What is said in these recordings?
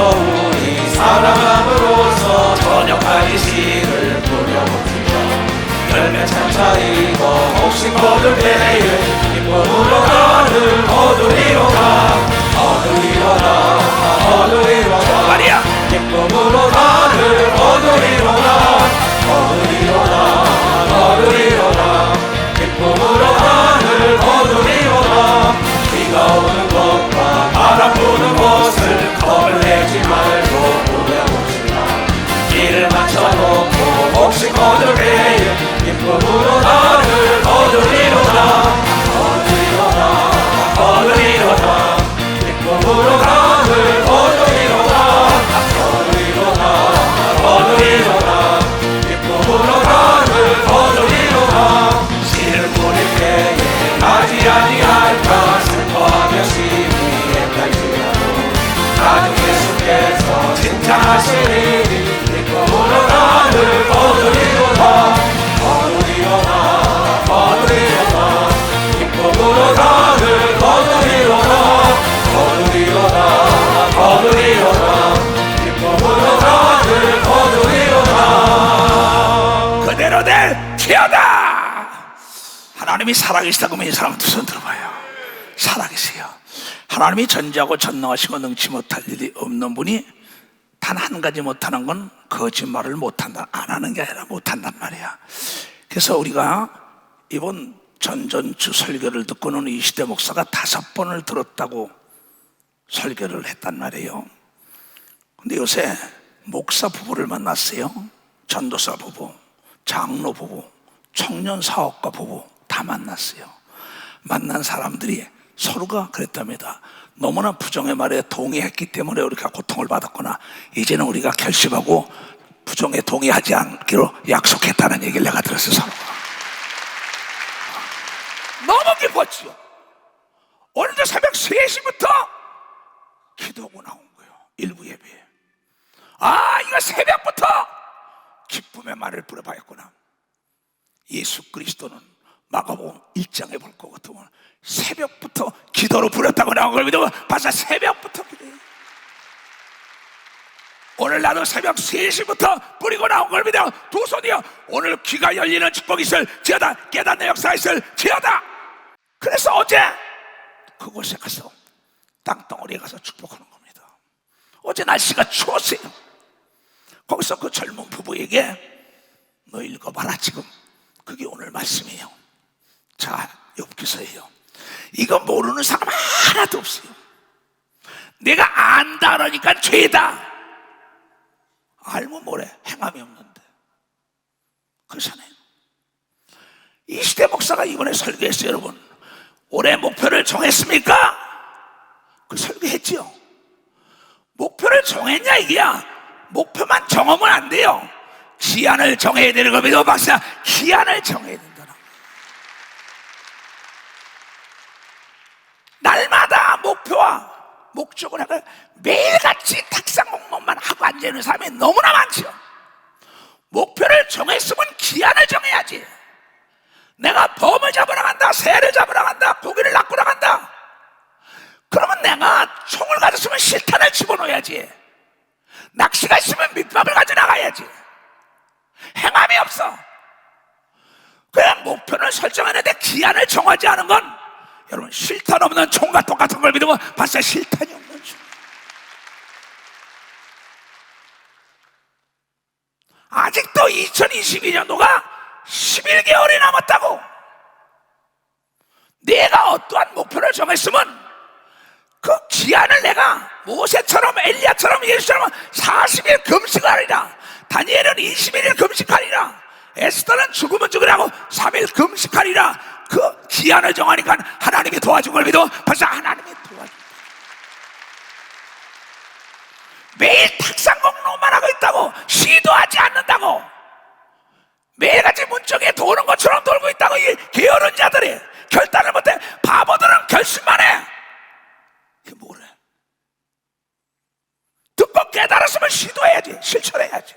주님으로서 우리 사랑함으로써 번역하기 씨를 뿌려봅시다. 열매 찬차이고 혹시 거둘 때에 기쁨으로 나를 거두리로다. 거두리로다. 거두리로다. 말이야. 기쁨으로 나를 거두리로다. 거두리로다. 거두리로다. 기쁨으로 나를 거두리로다. 비가 오는 것과 바람 부는 것을 겁을 내지 말고 꾸며봅시다. 길을 맞춰놓고 혹시 거둘 때에 기쁨으로 나를 거두리로다. 거두리로다. 거두리로다. 기쁨으로 나를 거두리로다. 거두리로다. 거두리로다. 기쁨으로 나를 거두리로다. 씨를 뿌릴 때에 나지 아니할까 슬퍼하며 시위에 갈지라도 나중 예수께서 칭찬하시니 기쁨으로 나를 거두리로다. 거두리로다. 거두리로다. 기쁨으로 나를 거두리로다. 거두리로다. 거두리로다. 기쁨으로 나를 거두리로다. 그대로 튀어다. 하나님이 살아계시다고 하면 이 사람 두 손 들어봐요. 살아계세요. 하나님이 전지하고 전능하시고 능치 못할 일이 없는 분이 단 한 가지 못하는 건 거짓말을 못한다. 안 하는 게 아니라 못한단 말이야. 그래서 우리가 이번 전전주 설교를 듣고는 이시대 목사가 5번을 들었다고 설교를 했단 말이에요. 근데 요새 목사 부부를 만났어요. 전도사 부부, 장로 부부, 청년 사업가 부부 다 만났어요. 만난 사람들이 서로가 그랬답니다. 너무나 부정의 말에 동의했기 때문에 우리가 고통을 받았구나. 이제는 우리가 결심하고 부정에 동의하지 않기로 약속했다는 얘기를 내가 들었어요. 서로가 너무 기뻤지요. 오늘도 새벽 3시부터 기도하고 나온 거예요. 일부 예배에. 이거 새벽부터 기쁨의 말을 부려봐야겠구나. 예수 그리스도는 마가복음 1장에 볼 것 같으면 새벽부터 기도로 부렸다고 나온 걸 믿으면 벌써 새벽부터 기도해요. 오늘 나도 새벽 3시부터 뿌리고 나온 걸 믿어 두 손이요. 오늘 귀가 열리는 축복이 있을지어다. 깨닫는 역사가 있을지어다. 그래서 어제 그곳에 가서 땅덩어리에 가서 축복하는 겁니다. 어제 날씨가 추웠어요. 거기서 그 젊은 부부에게 너 읽어봐라. 지금 그게 오늘 말씀이에요. 자, 욥기서예요. 이거 모르는 사람 하나도 없어요. 내가 안다 그러니까 죄다. 알면 뭐래? 행함이 없는데. 그렇잖아요. 이시대 목사가 이번에 설교했어요. 여러분, 올해 목표를 정했습니까? 그 설교했지요. 목표를 정했냐 이게야. 목표만 정하면 안 돼요. 기한을 정해야 되는 겁니다. 박사, 기한을 정해야 된다는 거예요. 날마다 목표와 목적을 하고 매일같이 탁상 공론만 하고 앉아있는 사람이 너무나 많죠. 목표를 정했으면 기한을 정해야지. 내가 범을 잡으러 간다, 새를 잡으러 간다, 고기를 낚으러 간다. 그러면 내가 총을 가졌으면 실탄을 집어넣어야지. 낚시가 있으면 밑밥을 가져나가야지. 행함이 없어. 그냥 목표를 설정하는데 기한을 정하지 않은 건 여러분 실탄 없는 총과 똑같은 걸 믿으면 벌써 실탄이 없는 총. 아직도 2022년도가 11개월이 남았다고. 내가 어떠한 목표를 정했으면 그 기한을 내가 모세처럼 엘리야처럼 예수처럼 40일 금식하리라. 다니엘은 21일 금식하리라. 에스더는 죽으면 죽으라고 3일 금식하리라. 그 기한을 정하니까 하나님이 도와준 걸 믿어 벌써 하나님이 도와준. 매일 탁상공론만 하고 있다고. 시도하지 않는다고. 매일같이 문쪽에 도는 것처럼 돌고 있다고. 이 게으른 자들이 결단을 못해. 바보들은 결심만 해. 이게 뭐래? 듣고 깨달았으면 시도해야지. 실천해야지.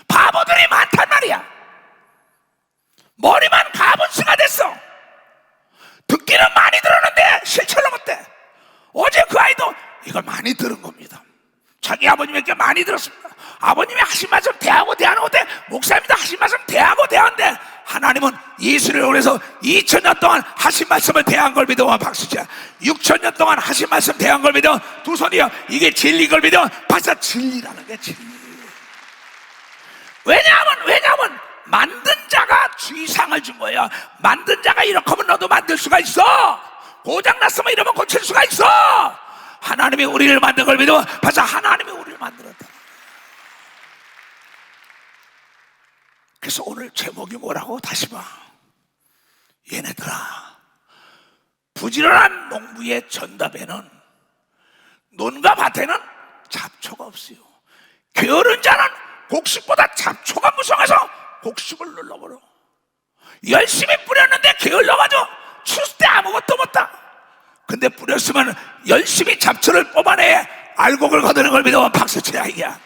바보들이 많단 말이야. 머리만 가분수가 됐어. 듣기는 많이 들었는데 실천을 못해. 어제 그 아이도 이걸 많이 들은 겁니다. 자기 아버님에게 많이 들었습니다. 아버님이 하신 말씀 대하고 대하는 건데, 목사님도 하신 말씀 대하고 대하는데, 하나님은 예수를 위해서 2000년 동안 하신 말씀을 대한 걸 믿으면 박수쳐. 6000년 동안 하신 말씀 대한 걸 믿으면 두 손이요. 이게 진리인 걸 믿으면 박수. 진리라는 게 진리. 왜냐하면 만든 자가 주의상을 준 거예요. 만든 자가 이렇게 하면 너도 만들 수가 있어. 고장났으면 이러면 고칠 수가 있어. 하나님이 우리를 만든 걸 믿으면 박수. 하나님이 우리를 만들었다. 그래서 오늘 제목이 뭐라고? 다시 봐. 얘네들아, 부지런한 농부의 전답에는, 논과 밭에는 잡초가 없어요. 게으른 자는 곡식보다 잡초가 무성해서 곡식을 눌러버려. 열심히 뿌렸는데 게을러가지고 추수 때 아무것도 못다. 근데 뿌렸으면 열심히 잡초를 뽑아내 알곡을 거두는 걸 믿으면 박수쳐야 이야.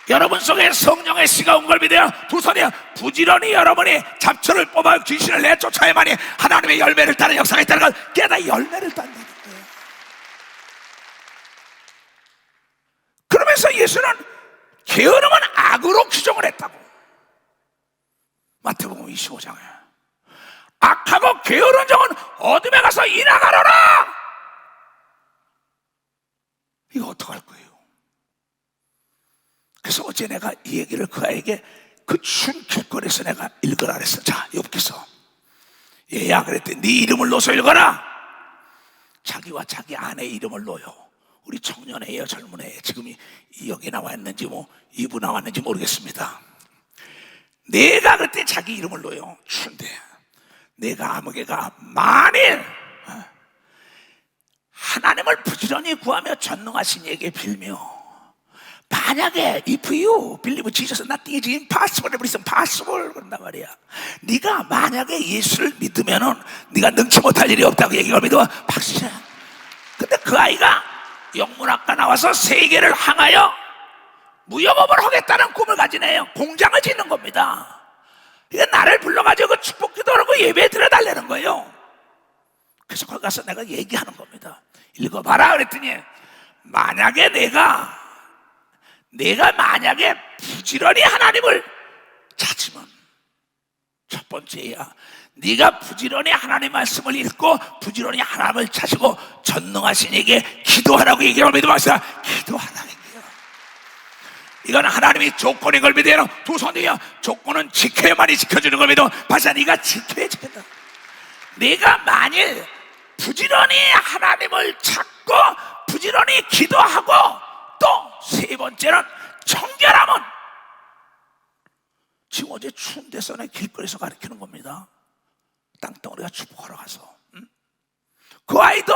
여러분 속에 성령의 씨가 온 걸 믿어요. 두 손이요. 부지런히 여러분이 잡초를 뽑아 귀신을 내쫓아야만이 하나님의 열매를 따는 역사가 있다는 걸 깨닫. 열매를 딴다는 거예요. 그러면서 예수는 게으름은 악으로 규정을 했다고. 마태복음 25장에 악하고 게으른 종은 어둠에 가서 인하가라라. 이거 어떡할 거예요? 그래서 어제 내가 이 얘기를 그 아이에게 그 추운 길거리에서 내가 읽으라 그랬어. 자, 여기서 얘야 그랬더니 네 이름을 넣어서 읽어라. 자기와 자기 아내의 이름을 넣어요. 우리 청년애예요, 젊은 애. 지금 여기 나와 있는지 뭐 2부 나왔는지 모르겠습니다. 내가 그때 자기 이름을 넣어요. 추운데 내가 아무개가 만일 하나님을 부지런히 구하며 전능하신 이에게 빌며, 만약에 if you believe Jesus nothing is impossible, everything possible 그런단 말이야. 네가 만약에 예수를 믿으면은 네가 능치 못할 일이 없다고 얘기를 믿으면 박수야. 근데 그 아이가 영문학과 나와서 세계를 향하여 무역업을 하겠다는 꿈을 가진 애예요. 공장을 짓는 겁니다. 이게 나를 불러가지고 그 축복 기도를 하고 예배에 드려달라는 거예요. 그래서 거기 가서 내가 얘기하는 겁니다. 읽어봐라 그랬더니, 만약에 내가 만약에 부지런히 하나님을 찾으면, 첫 번째야, 네가 부지런히 하나님 말씀을 읽고 부지런히 하나님을 찾고 전능하신 이에게 기도하라고 얘기하면 믿어봤어요. 기도하라 얘기해요. 이건 하나님이 조건인 걸 믿어요. 두 손이요. 조건은 지켜야만이 지켜주는 걸 믿어. 바사 네가 지켜야 지킨다. 네가 만일 부지런히 하나님을 찾고 부지런히 기도하고 또 세 번째는 청결함은, 지금 어제 추운 데서 내 길거리에서 가르치는 겁니다. 땅덩어리가 축복하러 가서, 그 아이도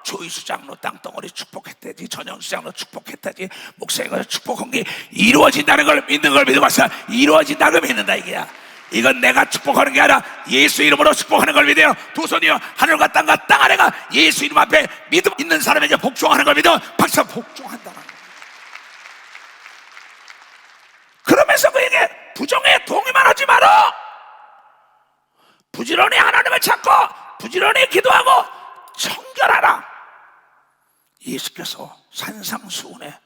조이수 장로 땅덩어리 축복했다지, 전영수 장로 축복했다지, 목사님과 축복한 게 이루어진다는 걸 믿는 걸 믿어봤어. 이루어진다고 믿는다 이게야. 이건 내가 축복하는 게 아니라 예수 이름으로 축복하는 걸 믿어요. 두 손이요. 하늘과 땅과 땅 아래가 예수 이름 앞에 믿음 있는 사람에게 복종하는 걸 믿어. 박사 복종한다는 거예요. 그러면서 그에게 부정에 동의만 하지 마라. 부지런히 하나님을 찾고 부지런히 기도하고 청결하라. 예수께서 산상수훈에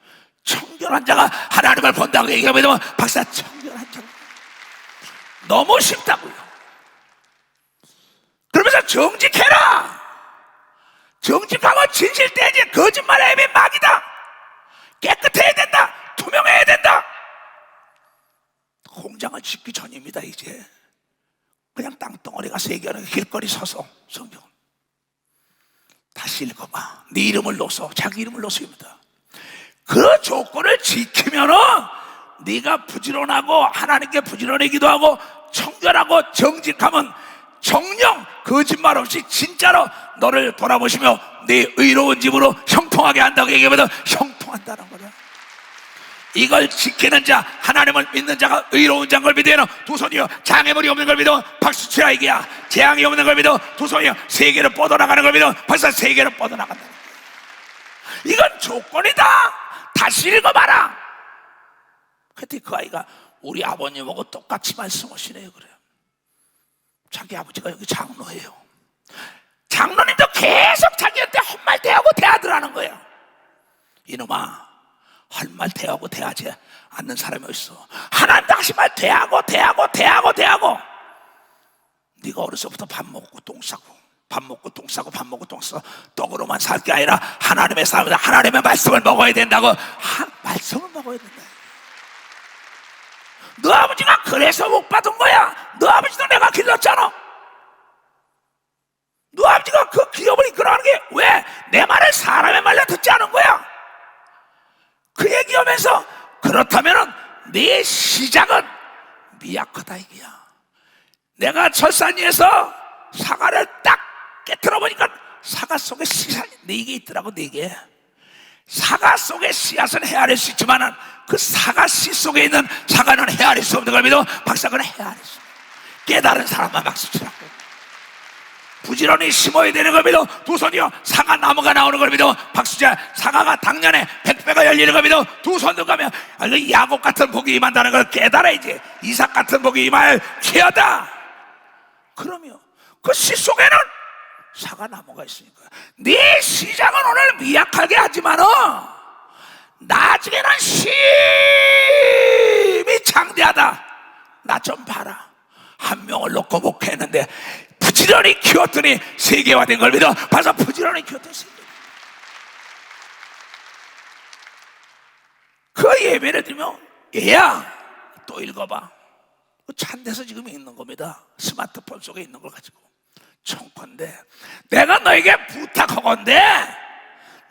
청결한 자가 하나님을 본다고 얘기하면 박사 청결한 자 너무 쉽다고요. 그러면서 정직해라. 정직하고 진실돼야지. 거짓말에 애비 막이다. 깨끗해야 된다. 투명해야 된다. 공장을 짓기 전입니다. 이제 그냥 땅덩어리가 세계하는 길거리 서서 성경 다시 읽어봐. 네 이름을 넣어서, 자기 이름을 넣습니다. 그 조건을 지키면은 네가 부지런하고 하나님께 부지런히 기도하고 청결하고 정직하면 정녕 거짓말 없이 진짜로 너를 돌아보시며 네 의로운 집으로 형통하게 한다고 얘기하면 형통한다는 거죠. 이걸 지키는 자, 하나님을 믿는 자가 의로운 자인 걸 믿어요. 두 손이요. 장애물이 없는 걸 믿어. 박수 쳐야 이게야. 재앙이 없는 걸 믿어. 두 손이요. 세계로 뻗어나가는 걸 믿어. 벌써 세계로 뻗어나간다. 이건 조건이다. 다시 읽어봐라. 그때 그 아이가 우리 아버님하고 똑같이 말씀하시네요. 그래요. 자기 아버지가 여기 장로예요. 장로님도 계속 자기한테 헛말 대하고 대하더라는 거예요. 이놈아, 할 말 대하고 대하지 않는 사람이 어딨어. 하나님도 하신 말 대하고 네가 어려서부터 밥 먹고 똥 싸고 밥 먹고 똥 싸고 밥 먹고 똥 싸고 떡으로만 살 게 아니라 하나님의 삶을, 하나님의 말씀을 먹어야 된다고. 말씀을 먹어야 된다. 너 아버지가 그래서 복 받은 거야. 너 아버지도 내가 길렀잖아. 너 아버지가 그 기업을 이끌어가는 게 왜? 내 말을 사람의 말로 듣지 않은 거야. 그 얘기하면서 그렇다면 네 시작은 미약하다 이거야. 내가 철산리에서 사과를 딱 깨트려 보니까 사과 속에 씨앗이 4개 있더라고. 4개. 사과 속에 씨앗은 헤아릴 수 있지만 그 사과 씨 속에 있는 사과는 헤아릴 수 없는 걸 믿어. 박사는 헤아릴 수 없어. 깨달은 사람만 박수 치라고. 부지런히 심어야 되는 걸 믿어. 두 손이요. 사과 나무가 나오는 걸 믿어. 박수자. 사과가 당년에 100배가 열리는 걸 믿어. 두 손 들 가면 야곱 같은 복이 임한다는 걸 깨달아야지. 이삭 같은 복이 임할 기하다. 그러면 그 씨 속에는 사과 나무가 있으니까 네 시작은 오늘 미약하게 하지만은 나중에는 심히 장대하다. 나 좀 봐라. 한 명을 놓고 목회했는데 부지런히 키웠더니 세계화된 걸 믿어. 봐서 부지런히 키웠더니 세계화. 그 예배를 드리면 얘야 또 읽어봐. 찬데서 지금 있는 겁니다. 스마트폰 속에 있는 걸 가지고. 청컨대 내가 너에게 부탁하건대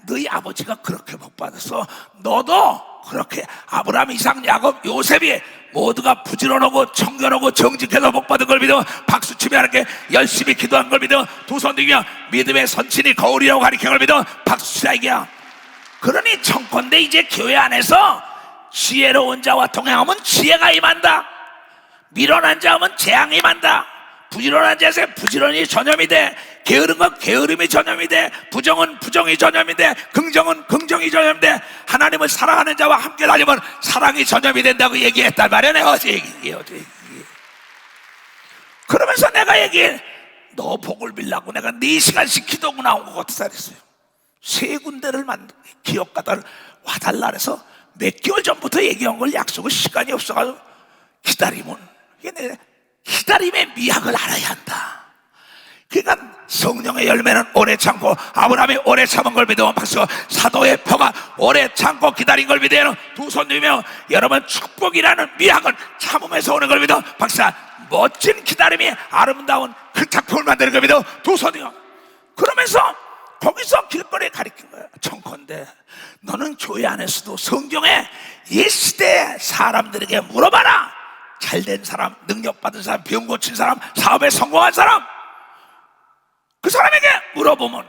너희 아버지가 그렇게 복받았어. 너도 그렇게 아브라함, 이삭, 야곱, 요셉이 모두가 부지런하고 청결하고 정직해서 복받은 걸 믿어. 박수치며 하나님께 열심히 기도한 걸 믿어. 두 손 들며 믿음의 선친이 거울이라고 가리킨 걸 믿어. 박수치라 이게야. 그러니 청컨대 이제 교회 안에서 지혜로운 자와 동행하면 지혜가 임한다. 미련한 자하면 재앙이 임한다. 부지런한 자에서 부지런히 전염이 돼. 게으른 건 게으름이 전염이 돼. 부정은 부정이 전염이 돼. 긍정은 긍정이 전염이 돼. 하나님을 사랑하는 자와 함께 다니면 사랑이 전염이 된다고 얘기했단 말이야. 내가 어제 얘기해. 그러면서 내가 얘기해. 너 복을 빌라고 내가 4시간씩 기도하고 나온 것 같다 그랬어요. 3군데를 기업가다를 와달라 그래서 몇 개월 전부터 얘기한 걸 약속을 시간이 없어가지고 기다리면 이게 기다림의 미학을 알아야 한다. 그러니까 성령의 열매는 오래 참고 아브라함이 오래 참은 걸 믿으면 박수. 사도의 표가 오래 참고 기다린 걸 믿어요. 두 손 들며 여러분 축복이라는 미학은 참음에서 오는 걸 믿어. 박사. 멋진 기다림이 아름다운 그 작품을 만드는 걸 믿어. 두 손이요. 그러면서 거기서 길거리에 가리킨 거야. 청컨대 너는 교회 안에서도 성경에 이 시대의 사람들에게 물어봐라. 잘된 사람, 능력받은 사람, 병 고친 사람, 사업에 성공한 사람, 그 사람에게 물어보면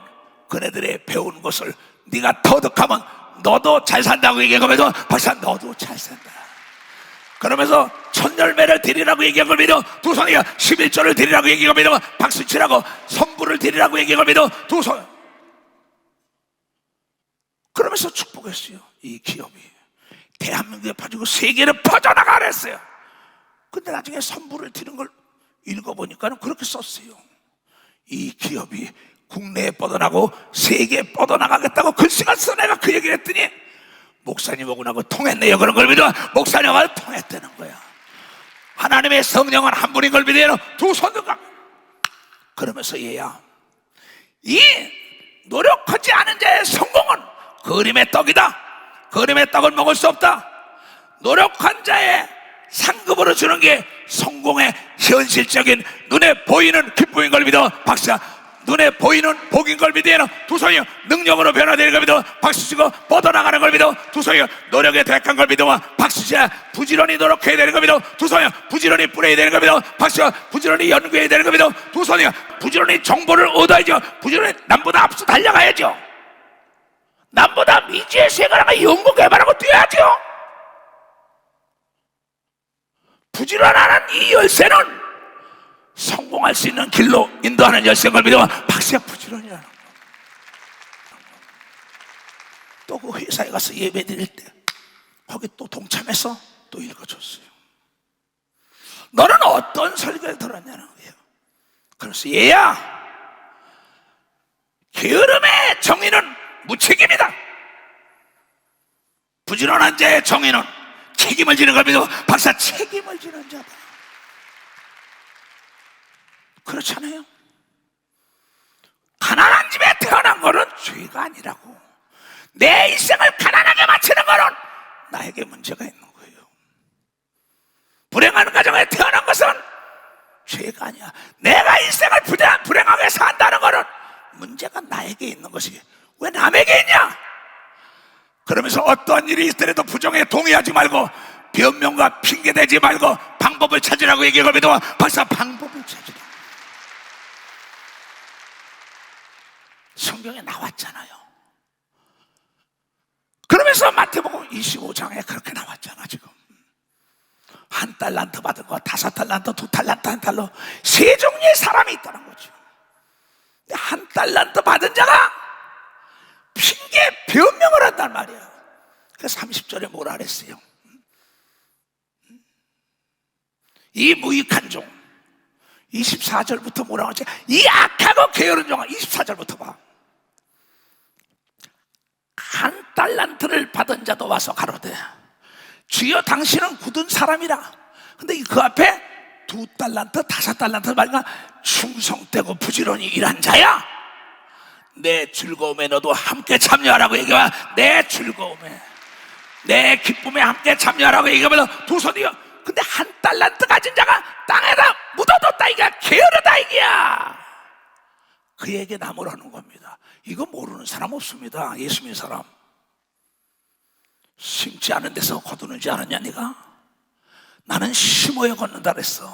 그네들의 배운 것을 네가 터득하면 너도 잘 산다고 얘기하면서 박사 너도 잘 산다. 그러면서 천열매를 드리라고 얘기한 걸 믿어. 두 손이가 11조를 드리라고 얘기한 걸 믿어. 박수치라고 선물을 드리라고 얘기한 걸 믿어. 두 손. 그러면서 축복했어요. 이 기업이 대한민국에 퍼지고 세계를 퍼져나가라 했어요. 근데 나중에 선물을 드린 걸 읽어보니까 그렇게 썼어요. 이 기업이 국내에 뻗어나고 세계에 뻗어나가겠다고 글씨가 써. 내가 그 얘기를 했더니 목사님하고 나하고 통했네요. 그런 걸 믿어. 목사님하고 통했다는 거야. 하나님의 성령은 한 분인 걸 믿어요. 두 손들과. 그러면서 얘야, 이 노력하지 않은 자의 성공은 그림의 떡이다. 그림의 떡을 먹을 수 없다. 노력한 자의 상급으로 주는 게 성공의 현실적인 눈에 보이는 기쁨인 걸 믿어. 박사. 눈에 보이는 복인 걸 믿어요. 두 손이요. 능력으로 변화되는 걸 믿어. 박수 치고 뻗어나가는 걸 믿어. 두 손이요. 노력에 대학한 걸 믿어. 박수 치자. 부지런히 노력해야 되는 걸 믿어. 두 손이요. 부지런히 뿌려야 되는 걸 믿어. 박수. 부지런히 연구해야 되는 걸 믿어. 두 손이요. 부지런히 정보를 얻어야죠. 부지런히 남보다 앞서 달려가야죠. 남보다 미지의 세계라가 연구 개발하고 뛰어야죠. 부지런하는 이 열쇠는 성공할 수 있는 길로 인도하는 열쇠인 걸 믿으면 박수야. 부지런이라는 거. 또 그 회사에 가서 예배 드릴 때 거기 또 동참해서 또 읽어줬어요. 너는 어떤 설교를 들었냐는 거예요. 그래서 얘야, 게으름의 정의는 무책임이다. 부지런한 자의 정의는 책임을 지는 걸 믿어. 박사, 책임을 지는 자다. 그렇잖아요. 가난한 집에 태어난 거는 죄가 아니라고. 내 인생을 가난하게 마치는 거는 나에게 문제가 있는 거예요. 불행한 가정에 태어난 것은 죄가 아니야. 내가 인생을 불행하게 산다는 거는 문제가 나에게 있는 것이 왜 남에게 있냐? 그러면서 어떠한 일이 있더라도 부정에 동의하지 말고 변명과 핑계대지 말고 방법을 찾으라고 얘기하거든요. 벌써 방법을 찾으라. 성경에 나왔잖아요. 그러면서 마태복음 25장에 그렇게 나왔잖아. 지금 한 달란트 받은 거 5달란트, 2달란트, 1달러 세 종류의 사람이 있다는 거죠. 한 달란트 받은 자가 핑계 변명을 한단 말이야. 그래서 30절에 뭐라 그랬어요? 이 무익한 종 24절부터 뭐라고 하지? 이 악하고 게으른 종아 24절부터 봐. 한 달란트를 받은 자도 와서 가로되 주여 당신은 굳은 사람이라. 근데 그 앞에 2달란트, 5달란트 말과 충성되고 부지런히 일한 자야. 내 즐거움에 너도 함께 참여하라고 얘기해. 내 즐거움에, 내 기쁨에 함께 참여하라고 얘기하면 두 손이요. 근데 한 달란트 가진 자가 땅에다 묻어뒀다 이게 게으르다 이게야. 그에게 나무라는 겁니다. 이거 모르는 사람 없습니다. 예수 믿는 사람. 심지 않은 데서 거두는지 않았냐 네가? 나는 심어야 걷는다 그랬어.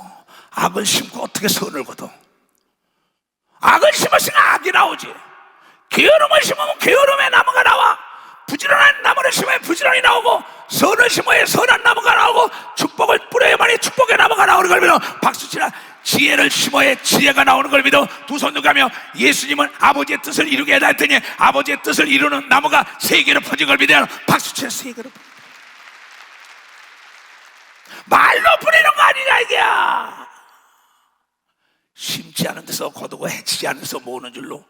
악을 심고 어떻게 선을 거둬? 악을 심었으면 악이 나오지. 게으름을 심으면 게으름의 나무가 나와. 부지런한 나무를 심어야 부지런히 나오고, 선을 심어야 선한 나무가 나오고, 축복을 뿌려야만이 축복의 나무가 나오는 걸 믿어. 박수치라. 지혜를 심어야 지혜가 나오는 걸 믿어. 두 손 누가며 예수님은 아버지의 뜻을 이루게 해다 했더니 아버지의 뜻을 이루는 나무가 세계로 퍼진 걸 믿어요. 박수치라. 세계로 퍼진. 말로 뿌리는 거 아니냐 이게야. 심지 않은 데서 거두고 해치지 않은 데서 모으는 줄로,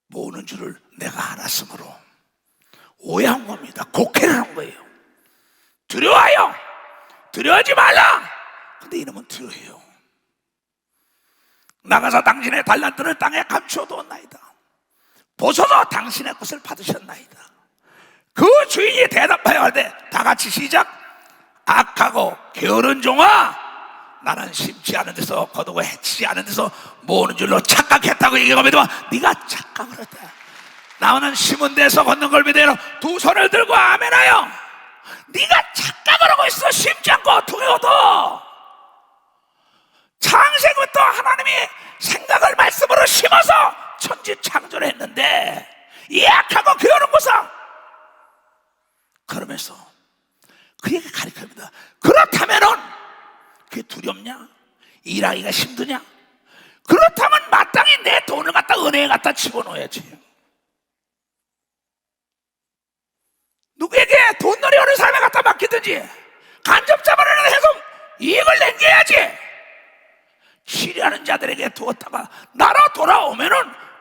모으는 줄을 내가 알았으므로 오해한 겁니다. 곡해를 한 거예요. 두려워요. 두려워하지 말라. 근데 이놈은 두려워해요. 나가서 당신의 달란트를 땅에 감추어두었나이다. 보소서 당신의 것을 받으셨나이다. 그 주인이 대답하여 하되 다 같이 시작. 악하고 게으른 종아, 나는 심지 않은 데서 거두고 해치지 않은 데서 모으는 줄로 착각했다고 얘기하면 네가 착각을 했다. 나는 심은 데서 걷는 걸 믿어요. 두 손을 들고 아멘하여. 네가 착각을 하고 있어. 심지 않고 어떻게 얻어? 창세부터 하나님이 생각을 말씀으로 심어서 천지 창조를 했는데 이 악하고 게으른 것아. 그러면서 그에게 가르칩니다. 그렇다면은 그게 두렵냐? 일하기가 힘드냐? 그렇다면 마땅히 내 돈을 갖다 은행에 갖다 집어넣어야지. 누구에게 돈놀이 하는 사람에 갖다 맡기든지 간접자본을 해서 이익을 남겨야지. 치료하는 자들에게 두었다가 나로 돌아오면은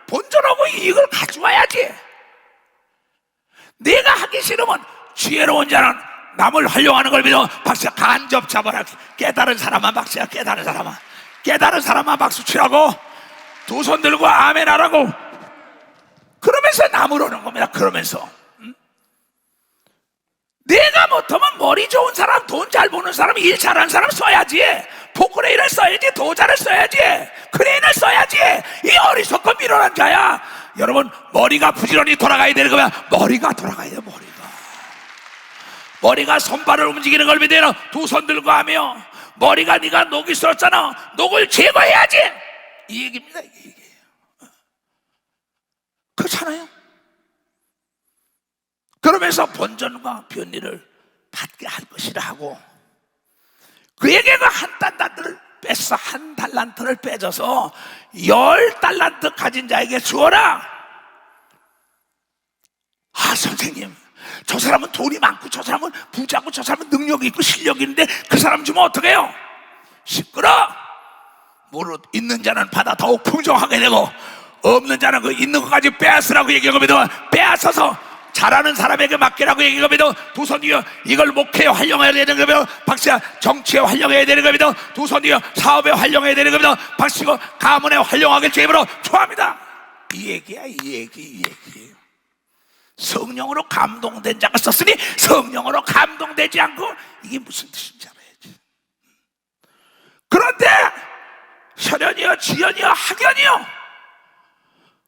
본전하고 이익을 가져와야지. 내가 하기 싫으면 지혜로운 자는 남을 활용하는 걸 믿어. 박수야. 간접 잡아라. 깨달은 사람만 박수야. 깨달은 사람만. 깨달은 사람만 박수 치라고. 두 손 들고 아멘 하라고. 그러면서 남을 오는 겁니다. 그러면서 내가 못하면 머리 좋은 사람, 돈 잘 버는 사람, 일 잘하는 사람 써야지. 포크레인을 써야지. 도자를 써야지. 크레인을 써야지. 이 어리석고 미련한 자야. 여러분, 머리가 부지런히 돌아가야 되는 거야. 머리가 돌아가야 돼. 머리가 손발을 움직이는 걸 믿어요. 두 손 들고 하며 머리가 네가 녹이 쓸었잖아. 녹을 제거해야지. 이 얘기입니다. 이 얘기예요. 그렇잖아요. 그러면서 본전과 변리를 받게 할 것이라 하고 그에게 그 한 달란트를 뺏어 한 달란트를 빼줘서 10달란트 가진 자에게 주어라. 아 선생님, 저 사람은 돈이 많고 저 사람은 부자고 저 사람은 능력이 있고 실력이 있는데 그 사람 주면 어떡해요? 시끄러. 무릇 있는 자는 받아 더욱 풍성하게 되고 없는 자는 그 있는 것까지 빼앗으라고 얘기하거든. 빼앗아서 잘하는 사람에게 맡기라고 얘기하거든. 두 손 위에 이걸 목회에 활용해야 되는 거면 박수야. 정치에 활용해야 되는 거면 두 손 위에 사업에 활용해야 되는 거면 박수고 가문에 활용하길 주임으로 축원합니다. 이 얘기야, 이 얘기. 성령으로 감동된 자가 썼으니 성령으로 감동되지 않고, 이게 무슨 뜻인지 알아야지. 그런데 혈연이여 지연이여 학연이여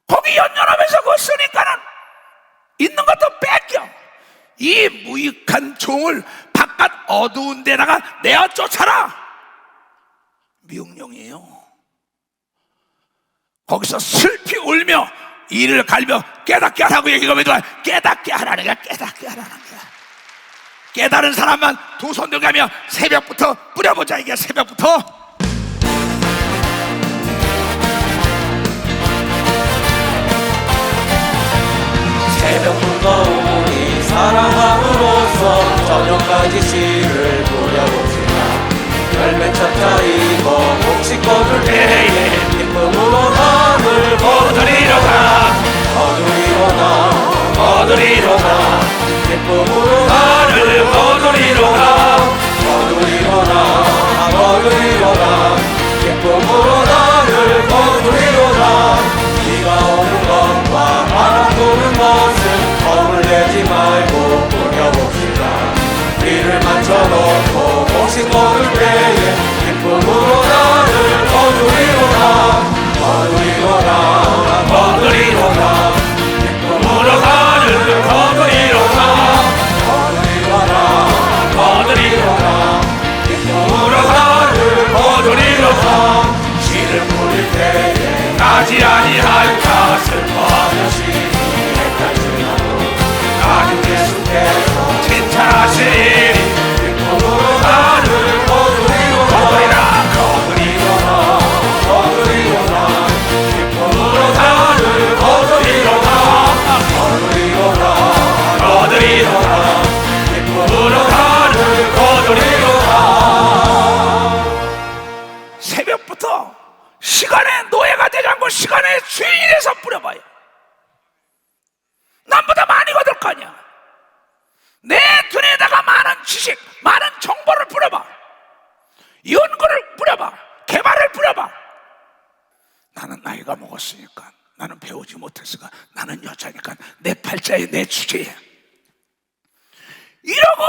거기 연연하면서 그거 쓰니까는 있는 것도 뺏겨. 이 무익한 종을 바깥 어두운 데다가 내어 쫓아라. 명령이에요. 거기서 슬피 울며 이를 갈며 깨닫게 하라고 얘기하면 깨닫게 하라는 거야. 깨닫게 하라는 거야. 깨달은 사람만 두 손 들고 가며 새벽부터 뿌려보자. 이게 새벽부터. 새벽부터 우리 사랑함으로써 저녁까지 씨를 뿌려봅시다. 열매 찾자 이거 혹시 거둘 때에 기쁨으로 하늘 거두리로다. 거두리로다. 기쁨으로 하늘 거두리로다. 기쁨으로 하늘 거두리로다. 비가 오는 것과 바람 부는 것은 겁을 내지 말고 뿌려봅시다. 비를 맞춰놓고 혹시 거둘 때에 기쁨으로 나를 거두리로다. 기쁨으로 나를 거두리로다. 기쁨으로 나를 거두리로다. 씨를 뿌릴 때에 나지 아니할까 슬퍼하듯이 나는 예수께서 칭찬하시리. 기쁨으로 나를 거두리로다. 기쁨으로 나를 거두리로다. 기쁨으로 나를 거두리로다. 새벽부터 시간의 노예가 되지 않고 시간의 주인이 돼서 뿌려봐요. 남보다 많이 거둘 거 아니야. 내 눈에다가 많은 지식, 많은 정보를 뿌려봐. 연구를 뿌려봐. 개발을 뿌려봐. 나는 나이가 먹었으니까, 나는 배우지 못했으니까, 나는 여자니까 내 팔자에 내 주제에 이러고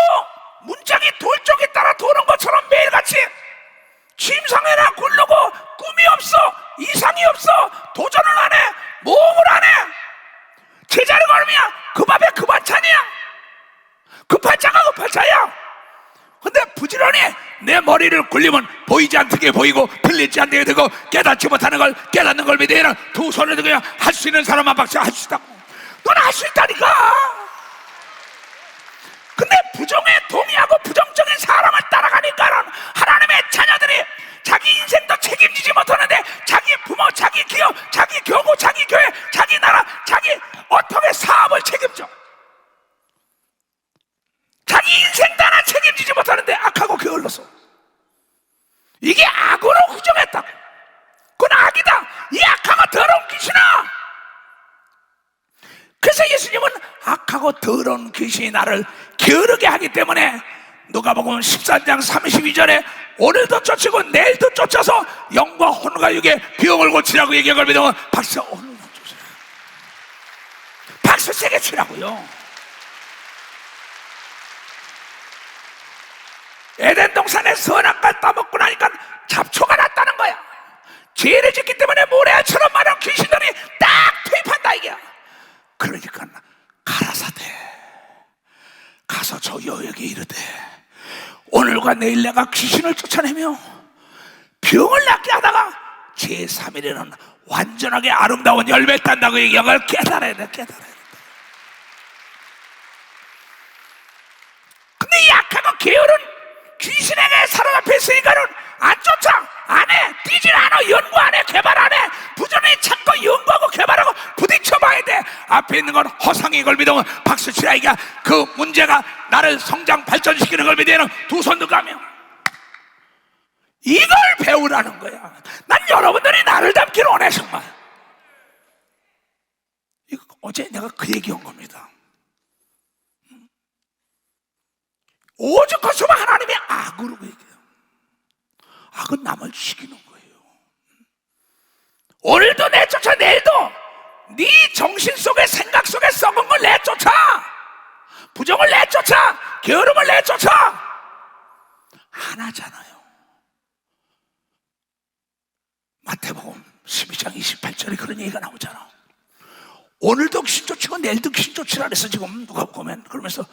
문짝이 돌쪽에 따라 도는 것처럼 매일같이 침상에나 굴르고 꿈이 없어, 이상이 없어, 도전을 안 해, 모험을 안 해. 제자리 걸음이야. 그 밥에 그 반찬이야. 그 팔자가 그 팔자야. 근데 부지런히 내 머리를 굴리면 보이지 않게 보이고 들리지 않게 되고 깨닫지 못하는 걸 깨닫는 걸 믿으면 두 손을 들고 할 수 있는 사람만 박수 할 수 있다고. 너는 할 수 있다니까. 근데 부정에 동의하고 부정적인 사람을 따라가니까 하나님의 자녀들이 자기 인생도 책임지지 못하는데 자기 부모, 자기 기업, 자기 교구, 자기 교회, 자기 나라, 자기 어떻게 사업을 책임져. 자기 인생도 하나 책임지지 못하는데 악하고 게을러서. 이게 악으로 후정했다고. 그건 악이다. 이 악하고 더러운 귀신아. 그래서 예수님은 악하고 더러운 귀신이 나를 게으르게 하기 때문에 누가복음 13장 32절에 오늘도 쫓고 내일도 쫓아서 영과 혼과 육의 병을 고치라고 얘기한 걸 믿으면 박수 오늘도 쫓아요. 박수 세게 치라고요. 에덴 동산에 선악과를 따먹고 나니까 잡초가 났다는 거야. 죄를 짓기 때문에 모래알처럼 많은 귀신들이 딱 투입한다 이게. 그러니까 가라사대 가서 저 여에게 이르되 오늘과 내일 내가 귀신을 쫓아내며 병을 낫게 하다가 제3일에는 완전하게 아름다운 열매를 딴다고 얘기한 걸 깨달아야 돼. 깨달아야 돼. 근데 이 약하고 게으른 귀신에게 사로잡혔으니까는 안 쫓아, 안 해, 뛰질 않아, 연구 안 해, 개발 안 해. 부지런히 찾고 연구하고 개발하고 부딪혀봐야 돼. 앞에 있는 건 허상인 걸 믿으면 박수 치라. 이게 그 문제가 나를 성장 발전시키는 걸 믿으면 두 손 들고 가며 이걸 배우라는 거야. 난 여러분들이 나를 닮기를 원해 정말. 이거 어제 내가 그 얘기한 겁니다. 오직 것으로만 하나님의 악으로 얘기해요. 악은 남을 죽이는 거예요. 오늘도 내쫓아, 내일도 네 정신 속에, 생각 속에 썩은 걸 내쫓아, 부정을 내쫓아, 게으름을 내쫓아. 하나잖아요. 마태복음 12장 28절에 그런 얘기가 나오잖아. 오늘도 귀신 쫓고 내일도 귀신 쫓으라 그래서 지금 누가 보면 그러면서,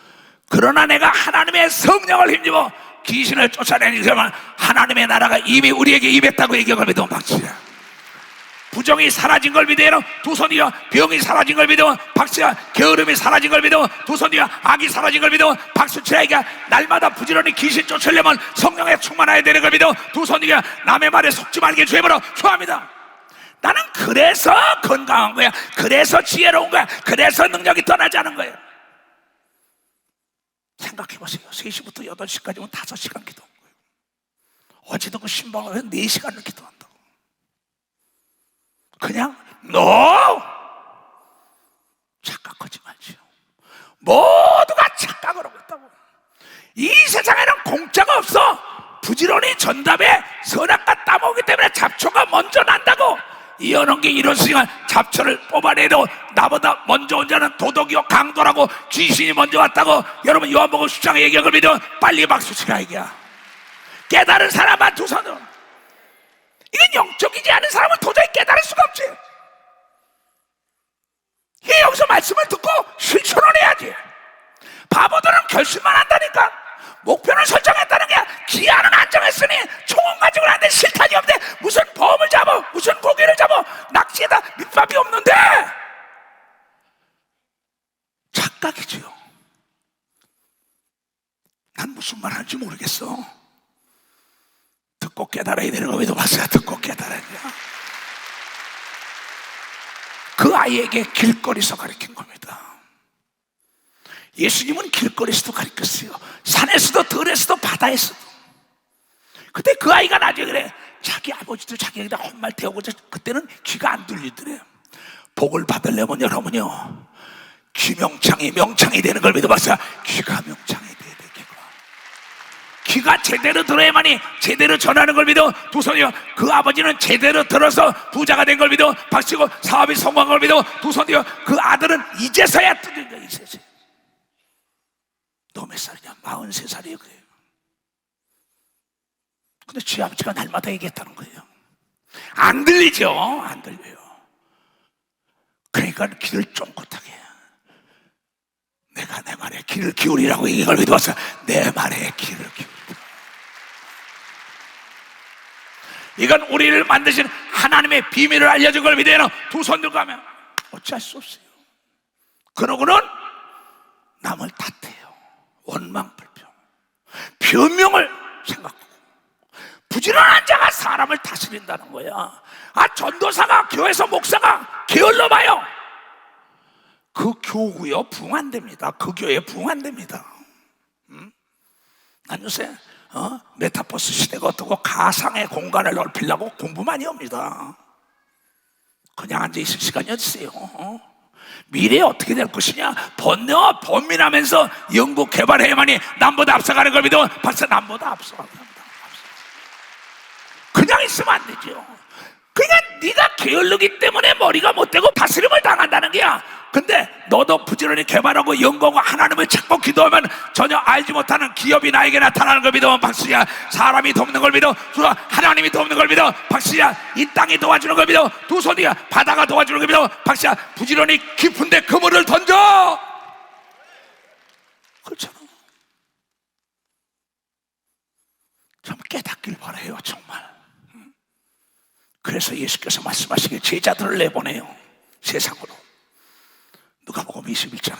그러나 내가 하나님의 성령을 힘입어 귀신을 쫓아내니 그러면 하나님의 나라가 이미 우리에게 임했다고 얘기하면 믿으면 박수야. 부정이 사라진 걸 믿으면 두 손이여, 병이 사라진 걸 믿으면 박수야. 게으름이 사라진 걸 믿으면 두 손이여, 악이 사라진 걸 믿으면 박수치라. 이게 날마다 부지런히 귀신 쫓으려면 성령에 충만해야 되는 걸 믿으면 두 손이여, 남의 말에 속지 말게 주의보라. 좋아합니다. 나는 그래서 건강한 거야. 그래서 지혜로운 거야. 그래서 능력이 떠나지 않은 거예요. 생각해보세요. 3시부터 8시까지면 5시간 기도한 거예요. 어제도 그 신방을 왜 4시간을 기도한다고. 그냥 착각하지 말지요. 모두가 착각을 하고 있다고. 이 세상에는 공짜가 없어. 부지런히 전답에 선악과 따먹기 때문에 잡초가 먼저 난다고. 이어놓은 이런 시간 잡초를 뽑아내도 나보다 먼저 온 자는 도덕이요 강도라고. 귀신이 먼저 왔다고. 여러분 요한복음 10장의 얘기를 믿으면 빨리 박수치라 얘기야. 깨달은 사람만 두 손으로. 이건 영적이지 않은 사람은 도저히 깨달을 수가 없지. 이게 여기서 말씀을 듣고 실천을 해야지. 바보들은 결심만 한다니까. 목표를 설정했다는 게 기한은 안 정했으니 총은 가지고 나는데 실탄이 없는데 무슨 범을 잡아, 무슨 고기를 잡아. 낚시에다 밑밥이 없는데. 착각이지요. 난 무슨 말 하는지 모르겠어. 듣고 깨달아야 되는 거. 왜도 봤어요? 듣고 깨달아야 돼요. 그 아이에게 길거리에서 가르친 겁니다. 예수님은 길거리에서도 가르쳤어요. 산에서도 들에서도 바다에서도. 근데 그 아이가 나중에 그래. 자기 아버지도 자기에게다 헛말 태우고자. 그때는 귀가 안 들리더래요. 복을 받으려면 여러분요, 귀명창이 명창이 되는 걸 믿어봤어요. 귀가 명창이 돼야 돼. 귀가 제대로 들어야만이 제대로 전하는 걸 믿어. 두 손이요. 그 아버지는 제대로 들어서 부자가 된 걸 믿어 박치고 사업이 성공한 걸 믿어 두 손이요. 그 아들은 이제서야 뜯은 거야. 이제서. 너 몇 살이냐? 43살이에요. 그래요. 근데 지 아버지가 날마다 얘기했다는 거예요. 안 들리죠? 안 들려요. 그러니까 귀를 쫑긋하게, 내가 내 말에 귀를 기울이라고 얘기를 믿어봤어요. 내 말에 귀를 기울이라. 이건 우리를 만드신 하나님의 비밀을 알려준 걸 믿어요. 두 손 들고 하면 어찌할 수 없어요. 그러고는 남을 탓해요. 원망불평, 변명을 생각하고. 부지런한 자가 사람을 다스린다는 거야. 전도사가, 교회에서 목사가 게을러 봐요. 그 교구요 부흥 안 됩니다. 그 교회 부흥 안 됩니다. 난 요새 메타버스 시대가 어떻고 가상의 공간을 넓히려고 공부 많이 합니다. 그냥 앉아있을 시간이 어딨어요. 미래에 어떻게 될 것이냐, 번뇌와 번민하면서 연구 개발해야만이 남보다 앞서가는 걸 믿어. 박사, 남보다 앞서가는 겁니다. 그냥 있으면 안 되죠. 그냥 네가 게을르기 때문에 머리가 못되고 다스림을 당한다는 게야. 근데 너도 부지런히 개발하고 연구하고 하나님을 찾고 기도하면 전혀 알지 못하는 기업이 나에게 나타나는 걸 믿어. 박수야. 사람이 돕는 걸 믿어. 하나님이 돕는 걸 믿어. 박수야. 이 땅이 도와주는 걸 믿어. 두 손이야. 바다가 도와주는 걸 믿어. 박수야. 부지런히 깊은데 그물을 던져. 그렇잖아. 참 깨닫길 바라요. 정말. 그래서 예수께서 말씀하시길 제자들을 내보내요. 세상으로. 누가복음 21장에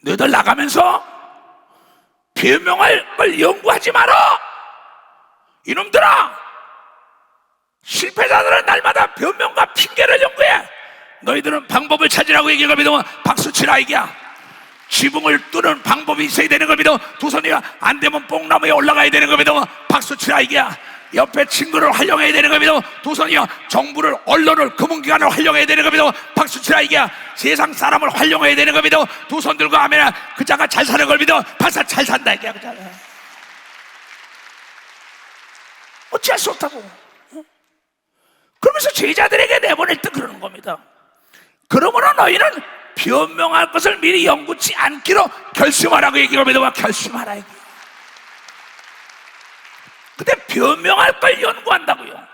너희들 나가면서 변명을 연구하지 마라. 이놈들아, 실패자들은 날마다 변명과 핑계를 연구해. 너희들은 방법을 찾으라고 얘기를 믿으면 박수치라 이게야. 지붕을 뚫는 방법이 있어야 되는 걸 믿어. 두 손이야. 안 되면 뽕나무에 올라가야 되는 걸 믿으면 박수치라 이게야. 옆에 친구를 활용해야 되는 겁니다. 두 손이요 정부를, 언론을, 금융기관을 활용해야 되는 겁니다. 박수치라. 이게 세상 사람을 활용해야 되는 겁니다. 두 손 들고 하면 그 자가 잘 사는 겁니다. 박사 잘 산다 이게 그 자가. 어찌할 수 없다고. 그러면서 제자들에게 내보낼 때 그러는 겁니다. 그러므로 너희는 변명할 것을 미리 연구치 않기로 결심하라고 얘기합니다. 결심하라 얘기. 근데 변명할 걸 연구한다고요.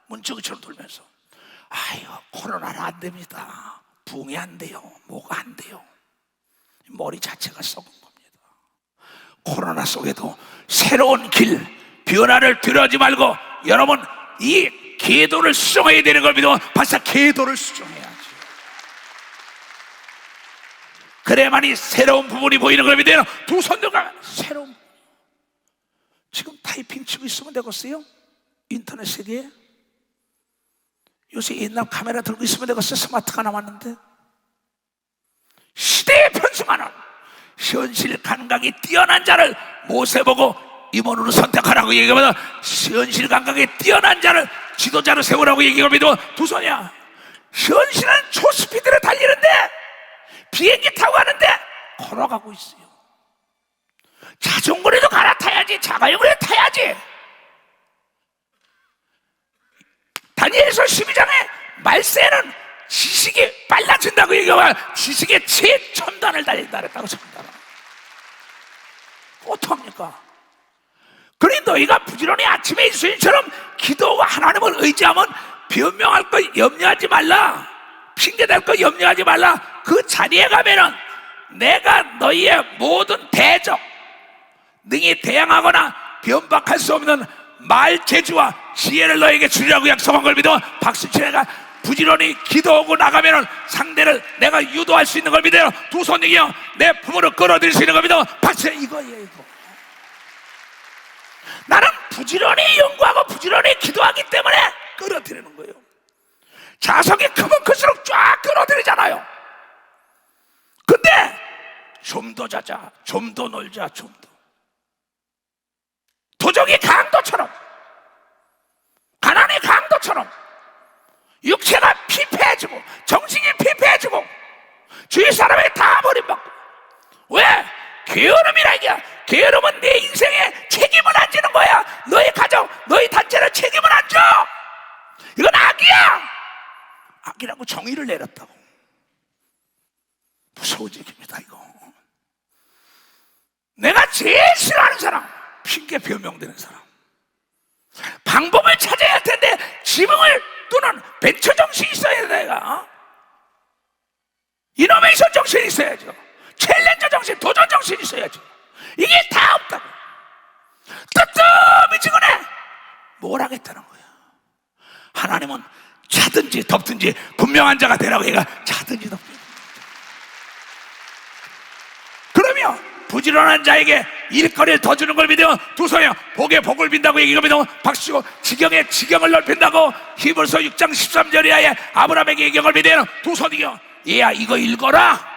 문지기처럼 돌면서 아유 코로나는 안 됩니다. 붕이 안 돼요. 뭐가 안 돼요. 머리 자체가 썩은 겁니다. 코로나 속에도 새로운 길, 변화를 두려워하지 말고 여러분 이 궤도를 수정해야 되는 겁니다. 벌써 궤도를 수정해야지. 그래야만이 새로운 부분이 보이는 겁니다. 두 손 들고 새로운. 지금 타이핑 치고 있으면 되겠어요? 인터넷 세계에 요새 옛날 카메라 들고 있으면 되겠어요? 스마트가 나왔는데 시대에 편승하는 현실 감각이 뛰어난 자를 모세 보고 임원으로 선택하라고 얘기하면 현실 감각이 뛰어난 자를 지도자로 세우라고 얘기합니다. 두 손이야. 현실은 초스피드로 달리는데 비행기 타고 가는데 걸어가고 있어요. 자전거라도 갈아타야지. 자가용을 타야지. 다니엘서 12장에 말세는 지식이 빨라진다고 얘기하면 지식의 최첨단을 달린다 그랬다고. 첨단. 어떡합니까? 그러니 너희가 부지런히 아침에 이수인처럼 기도하고 하나님을 의지하면 변명할 거 염려하지 말라. 핑계댈 거 염려하지 말라. 그 자리에 가면은 내가 너희의 모든 대적 능히 대항하거나 변박할 수 없는 말 재주와 지혜를 너에게 주리라고 약속한 걸 믿어. 박수치가 부지런히 기도하고 나가면은 상대를 내가 유도할 수 있는 걸 믿어요. 두 손이요 내 품으로 끌어들일 수 있는 걸 믿어. 박수 이거예요 이거. 나는 부지런히 연구하고 부지런히 기도하기 때문에 끌어들이는 거예요. 자석이 크면 클수록 쫙 끌어들이잖아요. 근데 좀 더 자자, 좀 더 놀자, 좀 더. 도적이 강도처럼, 가난이 강도처럼 육체가 피폐해지고 정신이 피폐해지고 주위 사람에게 다 버림받고. 왜? 게으름이라 이게. 게으름은 내 인생에 책임을 안 지는 거야. 너희 가정, 너희 단체는 책임을 안 줘. 이건 악이야. 악이라고 정의를 내렸다고. 무서운 얘기입니다 이거. 내가 제일 싫어하는 사람, 핑계 변명되는 사람. 방법을 찾아야 할 텐데 지붕을 뚫는 벤처 정신이 있어야 돼. 내가 이노베이션 정신이 있어야죠. 챌린저 정신, 도전 정신이 있어야죠. 이게 다 없다고. 뜨뜻미지근해. 뭘 하겠다는 거야. 하나님은 차든지 덥든지 분명한 자가 되라고 얘가 차든지 덥든지. 그러면 부지런한 자에게 일거리를 더 주는 걸 믿으면 두 손이요 복에 복을 빈다고 얘기하면 박수치고 지경에 지경을 넓힌다고 히브리서 6장 13절에 아브라함에게 얘기한 걸 믿으면 두 손이요 얘야 이거 읽어라.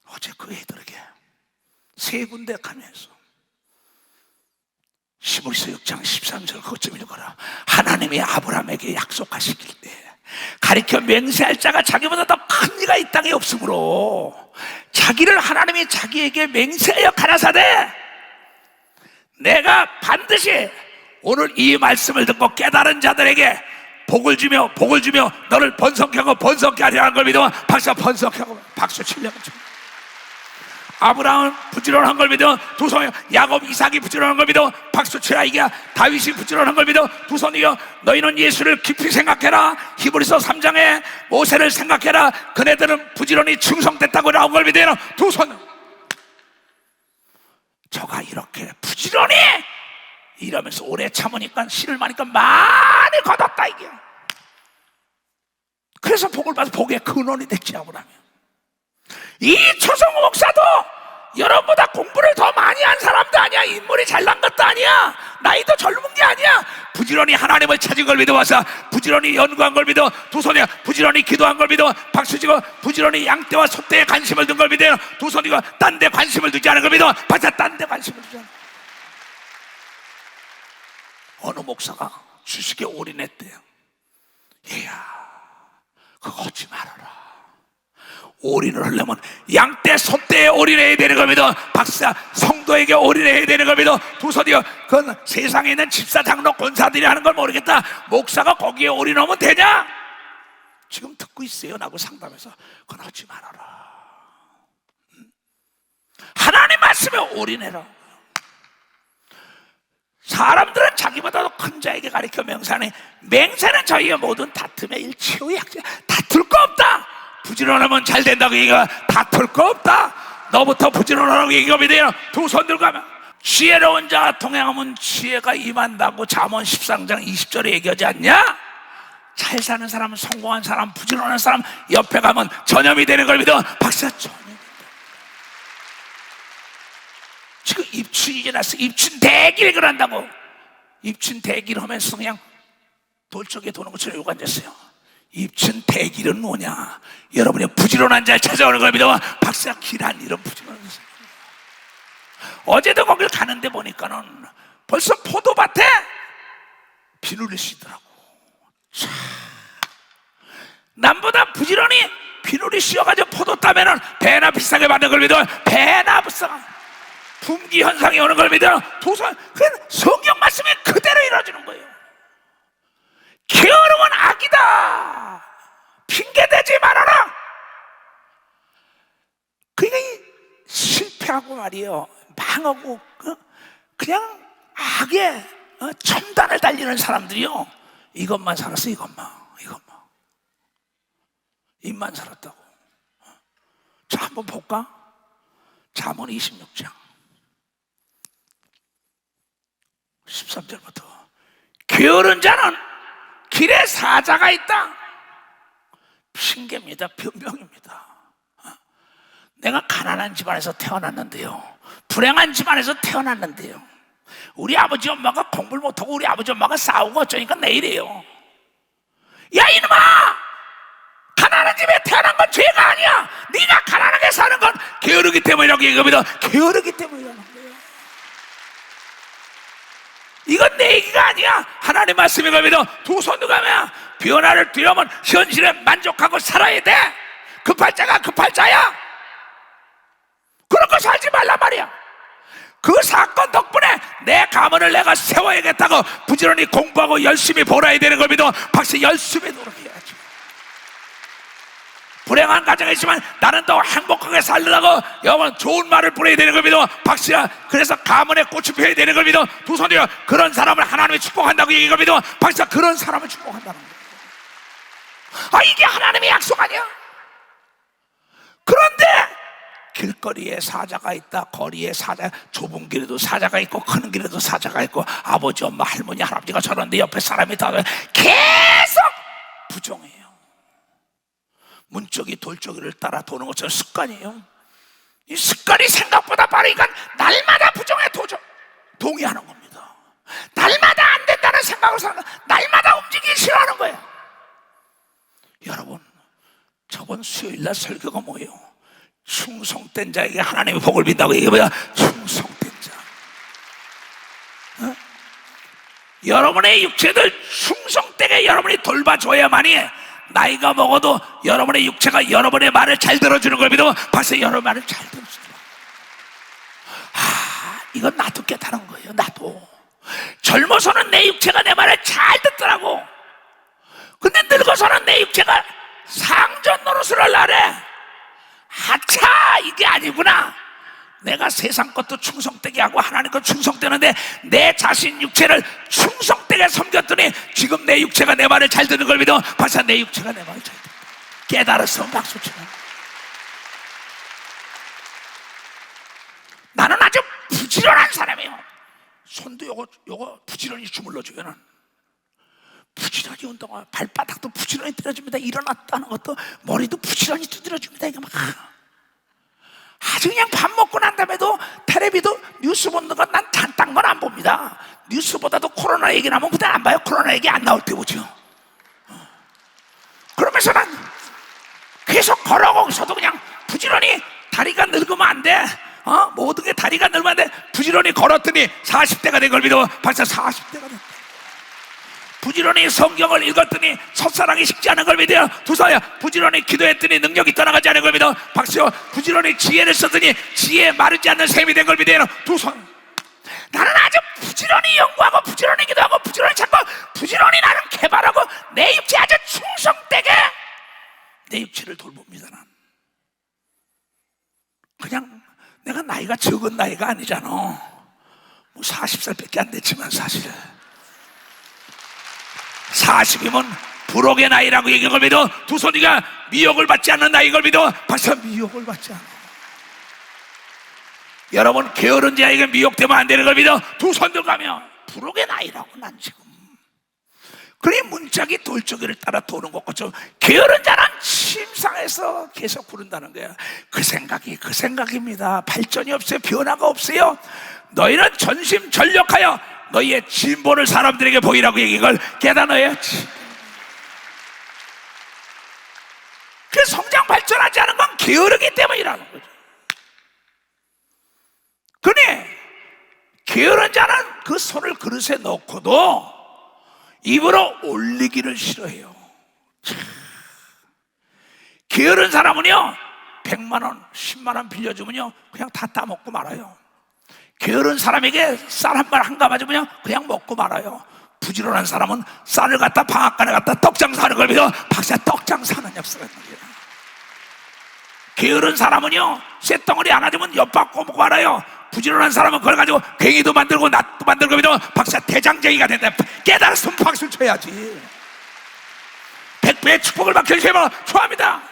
어제 그 애들에게 세 군데 가면서 히브리서 6장 13절 그것 좀 읽어라. 하나님이 아브라함에게 약속하시길 때 가리켜 맹세할 자가 자기보다 더 큰 이가 이 땅에 없으므로 자기를 하나님이 자기에게 맹세하여 가라사대 내가 반드시 오늘 이 말씀을 듣고 깨달은 자들에게 복을 주며 너를 번성케 하고 번성케 하려는 걸 믿으면 박수 번성하고 박수 치려고 줍니다. 아브라함은 부지런한 걸 믿어. 두 손이요 야곱 이삭이 부지런한 걸 믿어. 박수 치라. 이게 다윗이 부지런한 걸 믿어. 두 손이요 너희는 예수를 깊이 생각해라. 히브리서 3장에 모세를 생각해라. 그네들은 부지런히 충성됐다고 나온 걸 믿어요. 두 손. 저가 이렇게 부지런히 이러면서 오래 참으니까 씨를 마니까 많이 거뒀다 이게. 그래서 복을 받아서 복의 근원이 됐지 아브라함이. 이 초성우 목사도 여러분보다 공부를 더 많이 한 사람도 아니야. 인물이 잘난 것도 아니야. 나이도 젊은 게 아니야. 부지런히 하나님을 찾은 걸 믿어와서 부지런히 연구한 걸 믿어. 두 손에 부지런히 기도한 걸 믿어. 박수치고 부지런히 양떼와 소떼에 관심을 둔 걸 믿어요. 두 손이고 딴 데 관심을 두지 않은 걸 믿어. 바짝 딴 데 관심을 두지 않아. 어느 목사가 주식에 올인했대요. 얘야, 그거 하지 말아라. 올인을 하려면 양떼 소떼에 올인해야 되는 겁니다. 박사, 성도에게 올인해야 되는 겁니다. 두 손이요. 그건 세상에 있는 집사, 장로, 권사들이 하는 걸 모르겠다. 목사가 거기에 올인하면 되냐? 지금 듣고 있어요. 라고 상담해서 그건 하지 말아라. 하나님 말씀에 올인해라. 사람들은 자기보다도 큰 자에게 가르쳐 맹세하네. 맹세는 저희의 모든 다툼의 일치의 약점. 다툴 거 없다. 부지런하면 잘 된다고 얘기가, 다툴 거 없다. 너부터 부지런하라고 얘기하면 돼요. 두 손 들고 가면 지혜로운 자가 동행하면 지혜가 임한다고 잠언 13장 20절에 얘기하지 않냐? 잘 사는 사람, 성공한 사람, 부지런한 사람 옆에 가면 전염이 되는 걸 믿어. 박사, 전염이 된다. 지금 입춘이 지났어. 입춘 대기를 한다고. 입춘 대기를 하면서 그냥 돌쪽에 도는 것처럼 요구 앉았어요. 입춘 대기는 뭐냐? 여러분의 부지런한 자를 찾아오는 걸 믿어. 박사, 길한 이런 부지런한 자. 어제도 거길 가는데 보니까는 벌써 포도밭에 비누를 씌더라고. 자, 남보다 부지런히 비누를 씌워가지고 포도 따면은 배나 비싸게 받는 걸 믿어. 배나 비싸 분기 현상이 오는 걸 믿어. 도선, 그건 성경 말씀이 그대로 이루어지는 거예요. 게으름은 악이다. 핑계대지 말아라. 그러니까 실패하고 말이에요, 망하고 그냥 악에 첨단을 달리는 사람들이요, 이것만 살았어. 이것만 입만 살았다고. 자, 한번 볼까? 잠언 26장 13절부터. 게으른 자는 길에 사자가 있다. 핑계입니다. 변명입니다. 내가 가난한 집안에서 태어났는데요, 불행한 집안에서 태어났는데요, 우리 아버지 엄마가 공부를 못하고 우리 아버지 엄마가 싸우고 어쩌니까 내일이에요. 야, 이놈아, 가난한 집에 태어난 건 죄가 아니야. 네가 가난하게 사는 건 게으르기 때문이라고 얘기합니다. 게으르기 때문이라는 거예요. 이건 내 얘기가 아니야. 하나님 말씀인 겁니다. 두 손 들어가면 변화를 두려면 현실에 만족하고 살아야 돼. 급할 자가 급할 자야. 그런 거 살지 말란 말이야. 그 사건 덕분에 내 가문을 내가 세워야겠다고 부지런히 공부하고 열심히 벌어야 되는 걸 믿어. 박사, 열심히 노력해야지. 불행한 가정이 있지만 나는 더 행복하게 살려고 여러분 좋은 말을 뿌려야 되는 걸 믿어. 박수야. 그래서 가문에 꽃이 피어야 되는 걸 믿어. 두 손이요. 그런 사람을 하나님이 축복한다고 얘기할 믿어. 박수야. 그런 사람을 축복한다는 거야. 아, 이게 하나님의 약속 아니야? 그런데 길거리에 사자가 있다. 거리에 사자, 좁은 길에도 사자가 있고 큰 길에도 사자가 있고 아버지, 엄마, 할머니, 할아버지가 저런데 옆에 사람이 다 계속 부정해요. 문짝이 돌적이를 따라 도는 것처럼 습관이에요. 이 습관이 생각보다 빠르니까 날마다 부정에 동의하는 겁니다. 날마다 안 된다는 생각을 사는, 날마다 움직이기 싫어하는 거예요. 여러분, 저번 수요일날 설교가 뭐예요? 충성된 자에게 하나님의 복을 빈다고 얘기해봐요. 충성된 자. 여러분의 육체들 충성되게 여러분이 돌봐줘야만이 나이가 먹어도 여러분의 육체가 여러분의 말을 잘 들어주는 걸 믿어. 벌써 여러분의 말을 잘 들어주더라. 이건 나도 깨달은 거예요. 나도 젊어서는 내 육체가 내 말을 잘 듣더라고. 근데 늙어서는 내 육체가 상전 노릇을 하려래. 하차, 이게 아니구나. 내가 세상 것도 충성되게 하고 하나님 것 충성되는데 내 자신 육체를 충성되게 섬겼더니 지금 내 육체가 내 말을 잘 듣는 걸 믿어. 벌써 내 육체가 내 말을 잘 듣는다. 깨달았어. 박수 치는. 나는 아주 부지런한 사람이에요. 손도 요거 부지런히 주물러줘요. 나는 부지런히 운동하고 발바닥도 부지런히 들어줍니다. 일어났다는 것도 머리도 부지런히 두드려줍니다. 이게 막 아주 그냥 밥 먹고 난 다음에도 텔레비도 뉴스 보는 건 난 딴 건 안 봅니다. 뉴스보다도 코로나 얘기 나면 그때 안 봐요. 코로나 얘기 안 나올 때 보죠. 그러면서 난 계속 걸어가고서도 그냥 부지런히, 다리가 늙으면 안 돼. 모든 게 다리가 늙으면 안 돼. 부지런히 걸었더니 40대가 된 걸 믿어. 벌써 40대가 됐다. 부지런히 성경을 읽었더니 첫사랑이 식지 않은 걸 믿어요. 두서야 부지런히 기도했더니 능력이 떠나가지 않은 걸 믿어. 박수요 부지런히 지혜를 썼더니 지혜 마르지 않는 샘이 된 걸 믿어요. 두서 나는 아주 부지런히 연구하고 부지런히 기도하고 부지런히 찾고 부지런히 나는 개발하고 내 육체 아주 충성되게 내 육체를 돌봅니다. 난 그냥 내가 나이가 적은 나이가 아니잖아. 뭐 40살밖에 안 됐지만 사실 40이면 불혹의 나이라고 얘기한 걸 믿어. 두손이가 미혹을 받지 않는 나이인 걸 믿어. 박사 미혹을 받지 않아. 여러분 게으른 자에게 미혹되면 안 되는 걸 믿어. 두 손 들어가면 불혹의 나이라고 난 지금. 그러니 문짝이 돌적이를 따라 도는 것 같죠. 게으른 자는 침상에서 계속 부른다는 거야. 그 생각이 그 생각입니다. 발전이 없어요. 변화가 없어요. 너희는 전심전력하여 너희의 진보를 사람들에게 보이라고 얘기한 걸 깨달아야지. 그 성장 발전하지 않은 건 게으르기 때문이라는 거죠. 그러니 게으른 자는 그 손을 그릇에 넣고도 입으로 올리기를 싫어해요. 게으른 사람은요 100만원 10만원 빌려주면요 그냥 다 따먹고 말아요. 게으른 사람에게 쌀 한 발 한 가마주면요 그냥 먹고 말아요. 부지런한 사람은 쌀을 갖다 방앗간에 갖다 떡장사하는 걸 믿어. 박사 떡장사하는 역사가 있는 거예요. 게으른 사람은요 쇳덩어리 하나 주면 엿밥 꼬먹고 말아요. 부지런한 사람은 그걸 가지고 괭이도 만들고 낫도 만들고 믿어. 박사 대장쟁이가 된다. 깨달았으면 박수를 쳐야지. 100배의 축복을 받게 해주시면 좋아합니다.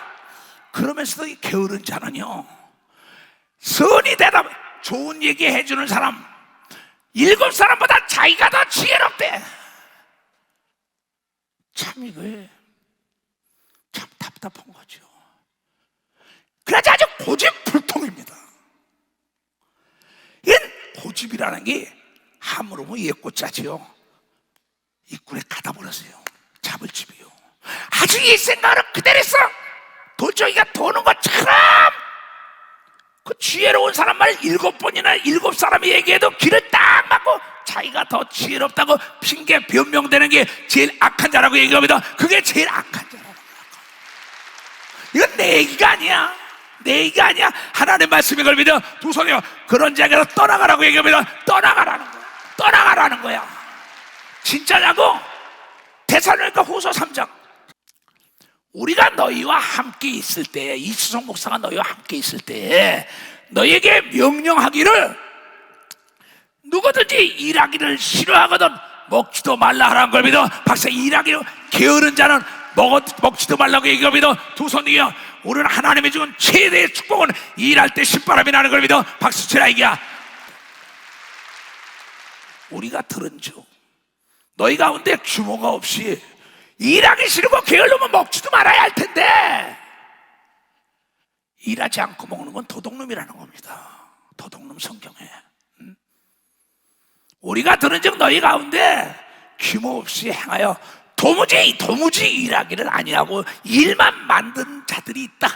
그러면서도 이 게으른 자는요 선이 대답 좋은 얘기 해주는 사람 7사람보다 자기가 더 지혜롭대. 참 이거에 참 답답한 거죠. 그래서 아주 고집불통입니다. 이 고집이라는 게 함으로 예꽃자지요 입구에 가다 버렸어요. 잡을 집이요. 아주 이 생각을 그대로 했어. 돌적이가 도는 것처럼 그 지혜로운 사람 말 7번이나 7사람이 얘기해도 귀를 딱 막고 자기가 더 지혜롭다고 핑계 변명되는 게 제일 악한 자라고 얘기합니다. 그게 제일 악한 자라고. 이건 내 얘기가 아니야. 내 얘기가 아니야. 하나님의 말씀인 걸 믿어. 두 손이요 그런 자에게서 떠나가라고 얘기합니다. 떠나가라는 거야. 떠나가라는 거야. 진짜냐고? 데살로니가 후서 3장 우리가 너희와 함께 있을 때 이수성 목사가 너희와 함께 있을 때 너희에게 명령하기를 누구든지 일하기를 싫어하거든 먹지도 말라 하라는 걸 믿어. 박사 일하기를 게으른 자는 먹지도 말라고 얘기합니다. 두 손이요 우리는 하나님이 주는 최대의 축복은 일할 때 신바람이 나는 걸 믿어. 박수 치라 이기야. 우리가 들은 즉 너희 가운데 규모가 없이 일하기 싫고 게을르면 먹지도 말아야 할 텐데 일하지 않고 먹는 건 도둑놈이라는 겁니다. 도둑놈 성경에. 우리가 들은 즉 너희 가운데 규모 없이 행하여 도무지 일하기를 아니하고 일만 만든 자들이 있다.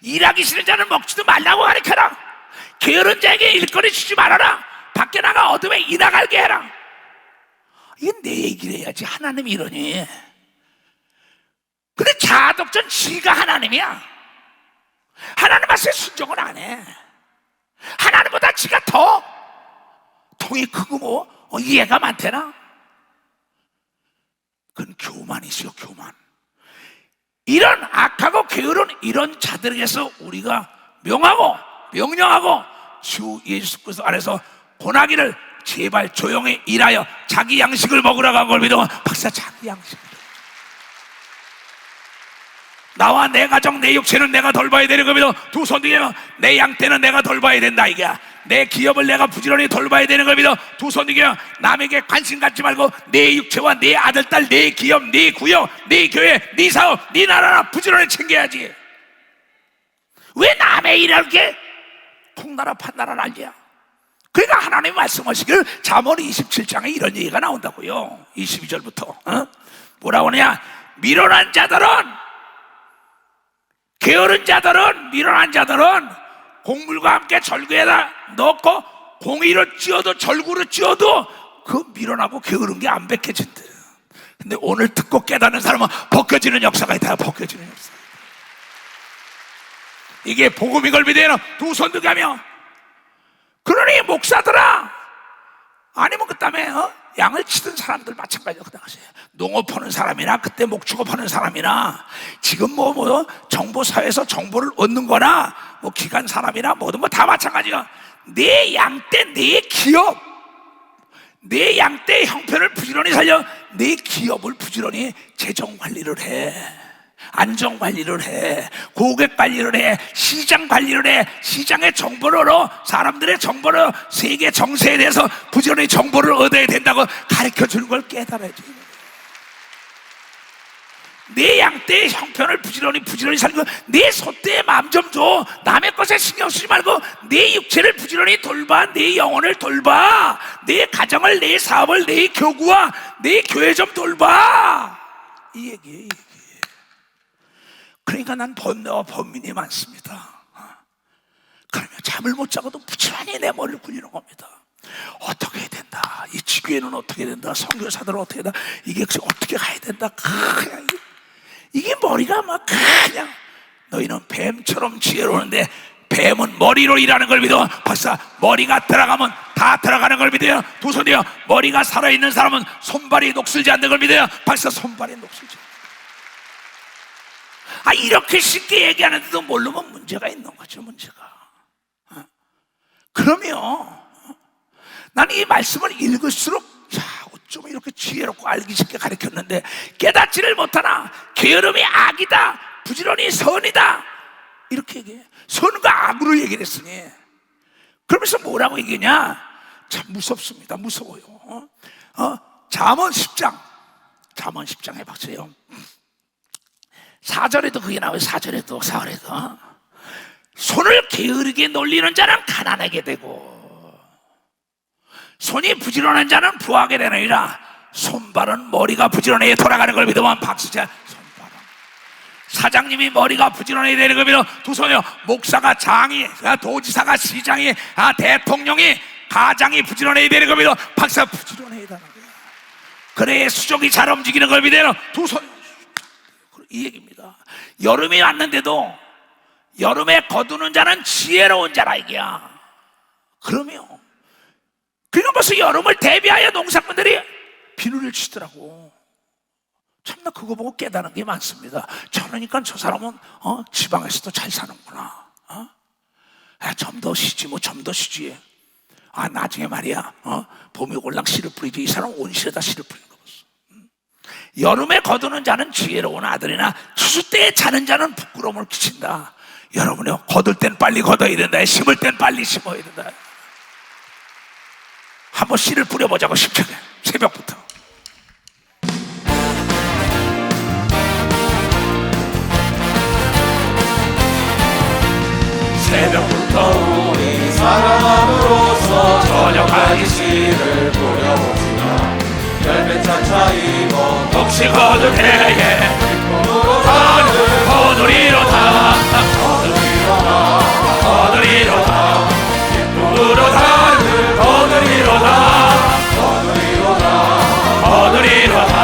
일하기 싫은 자는 먹지도 말라고 가르쳐라. 게으른 자에게 일거리 주지 말아라. 밖에 나가 어둠에 이나갈게 해라. 이건 내 얘기를 해야지. 하나님이 이러니. 근데 자독전 지가 하나님이야. 하나님 말씀에 순종을 안 해. 하나님보다 지가 더 통이 크고 뭐 이해가 많대나? 그건 교만이죠. 교만. 이런 악하고 게으른 이런 자들에게서 우리가 명령하고 주 예수 그리스도 안에서 권하기를 제발 조용히 일하여 자기 양식을 먹으라고 한 걸 믿어. 박사 자기 양식. 나와 내 가정 내 육체는 내가 돌봐야 되는 겁니다. 두 손 뒤에 내 양떼는 내가 돌봐야 된다 이게. 내 기업을 내가 부지런히 돌봐야 되는 겁니다. 두 손 뒤에 남에게 관심 갖지 말고 내 육체와 내 아들 딸 내 기업 내 구역 내 교회 네 사업 네 나라 부지런히 챙겨야지. 왜 남의 일을 이렇게 통나라 판나라 난리야. 그러니까 하나님이 말씀하시기를 잠언 27장에 이런 얘기가 나온다고요. 22절부터 뭐라고 하느냐. 미련한 자들은 게으른 자들은 미련한 자들은 곡물과 함께 절구에다 넣고 공이로 찧어도 절구로 찧어도 그 미련하고 게으른 게 안 벗겨진대. 근데 오늘 듣고 깨닫는 사람은 벗겨지는 역사가 있다. 벗겨지는 역사. 이게 복음이 걸비되는 두 손 들게 하며, 그러니 목사들아, 아니면 그 다음에 양을 치던 사람들 마찬가지로 그 당시에 농업하는 사람이나 그때 목축업하는 사람이나 지금 뭐 정보사회에서 정보를 얻는 거나 뭐 기관 사람이나 뭐든 뭐 다 마찬가지야. 내 양떼, 내 기업, 내 양떼의 형편을 부지런히 살려 내 기업을 부지런히 재정 관리를 해, 안정 관리를 해, 고객 관리를 해, 시장 관리를 해. 시장의 정보를 얻어, 사람들의 정보를, 세계 정세에 대해서 부지런히 정보를 얻어야 된다고 가르쳐 주는 걸 깨달아야지. 내 양떼의 형편을 부지런히 살고 내 소떼의 마음 좀 줘. 남의 것에 신경 쓰지 말고 내 육체를 부지런히 돌봐. 내 영혼을 돌봐. 내 가정을, 내 사업을, 내 교구와 내 교회 좀 돌봐. 이 얘기예요. 그러니까 난 번뇌와 번민이 많습니다. 그러면 잠을 못 자고도 부지런히 내 머리를 굴리는 겁니다. 어떻게 해야 된다, 이 지교회는 어떻게 해야 된다, 선교사들은 어떻게 해야 된다, 이게 어떻게 가야 된다. 그냥 이게 머리가 막 그냥, 너희는 뱀처럼 지혜로운데 뱀은 머리로 일하는 걸 믿어. 박사, 머리가 들어가면 다 들어가는 걸 믿어요. 두 손이요. 머리가 살아있는 사람은 손발이 녹슬지 않는 걸 믿어요. 박사, 손발이 녹슬지. 이렇게 쉽게 얘기하는데도 모르면 문제가 있는 거죠. 문제가. 그러면 난 이 말씀을 읽을수록, 야, 어쩜 이렇게 지혜롭고 알기 쉽게 가르쳤는데 깨닫지를 못하나. 게으름이 악이다, 부지런히 선이다, 이렇게 얘기해. 선과 악으로 얘기를 했으니 그러면서 뭐라고 얘기하냐. 참 무섭습니다. 무서워요. 잠언 10장 해봤어요. 4절에도 그게 나와요. 4절에도 4절에도 손을 게으르게 놀리는 자는 가난하게 되고 손이 부지런한 자는 부하게 되느니라. 손발은 머리가 부지런히 돌아가는 걸 믿으면 박수자. 손발은 사장님이 머리가 부지런히 되는 걸 믿어. 두 손이요. 목사가 장이, 도지사가 시장이, 대통령이, 가장이 부지런히 되는 걸 믿어. 박사, 부지런히 되는 거야. 그래 수족이 잘 움직이는 걸 믿어요. 두 손. 이 얘기입니다. 여름이 왔는데도 여름에 거두는 자는 지혜로운 자라 이게야. 그러면 벌써 여름을 대비하여 농사꾼들이 비누를 치더라고. 참나 그거 보고 깨달은 게 많습니다. 저러니까 저 사람은 지방에서도 잘 사는구나. 좀 더 쉬지, 뭐 좀 더 쉬지. 나중에 말이야 봄이 올랑 씨를 뿌리지. 이 사람은 온실에다 씨를 뿌리는 거 봤어. 여름에 거두는 자는 지혜로운 아들이나 추수 때에 자는 자는 부끄러움을 끼친다. 여러분요, 거둘 땐 빨리 거둬야 된다. 심을 땐 빨리 심어야 된다. 한번 씨를 뿌려보자고. 쉽게 새벽부터. 새벽부터 우리 사랑함으로써 저녁까지 씨를 뿌려봅시다. 열매 차차이고 혹시 거둘 때에 기쁨으로 거두리로다. 거두리로다. 기쁨으로 산을 거두리로다. 거두리로다.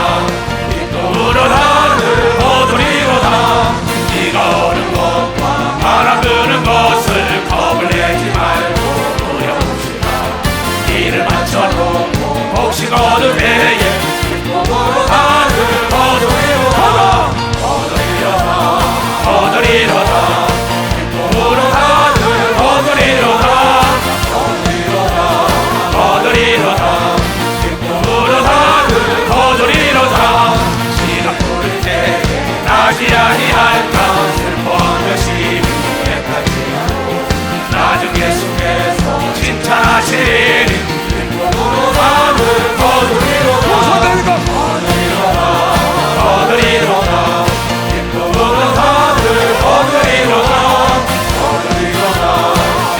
기쁨으로 산을 거두리로다. 비가 오는 것과 바람 부는 것을 겁을 내지 말고 뿌려봅시다. 이를 맞춰놓고 혹시 거둘 때에 기쁨으로 산을 거두리로다. 거두리로다. 기쁨으로 산을 거두리로다. 거두리로다. 기쁨으로 산을 거두리로다. 시가 부를 때에 나지 아니할까. 슬퍼하며 시민의 갈지라도 나중 예수께서 칭찬하시리. 기쁨으로 산을 거두리로다. 거두리로다. 기쁨으로 산을 거두리로다.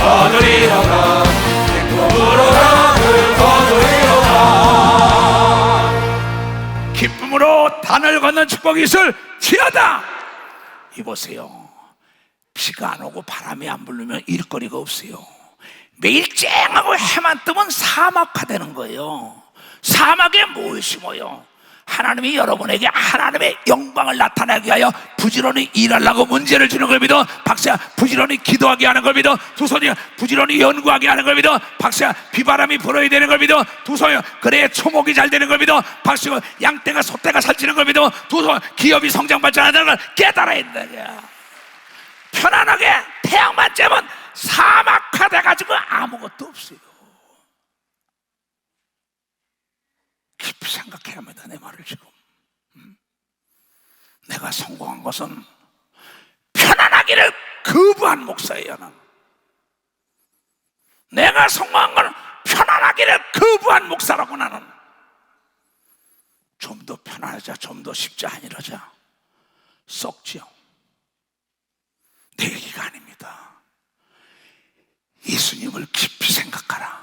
거두리로다. 기쁨으로 산을 거두리로다. 기쁨으로 단을 걷는 축복이 있을 지어다. 이보세요. 비가 안 오고 바람이 안 불면 일거리가 없어요. 매일 쨍하고 해만 뜨면 사막화되는 거예요. 사막에 뭘 심어요? 하나님이 여러분에게 하나님의 영광을 나타내게 하여 부지런히 일하려고 문제를 주는 걸 믿어. 박수야. 부지런히 기도하게 하는 걸 믿어. 두 손이야. 부지런히 연구하게 하는 걸 믿어. 박수야. 비바람이 불어야 되는 걸 믿어. 두 손이야. 그래야 초목이 잘 되는 걸 믿어. 박수야. 양떼가 소떼가 살찌는 걸 믿어. 두 손. 기업이 성장받지 않는 걸 깨달아야 된다. 편안하게 태양만 쬐면 사막화돼가지고 아무것도 없어요. 깊이 생각해야 합니다. 내 말을 지금. 내가 성공한 것은 편안하기를 거부한 목사예요. 나는. 내가 성공한 건 편안하기를 거부한 목사라고. 나는 좀 더 편안하자, 좀 더 쉽자 아니라자 썩지요. 내 얘기가 아닙니다. 예수님을 깊이 생각하라.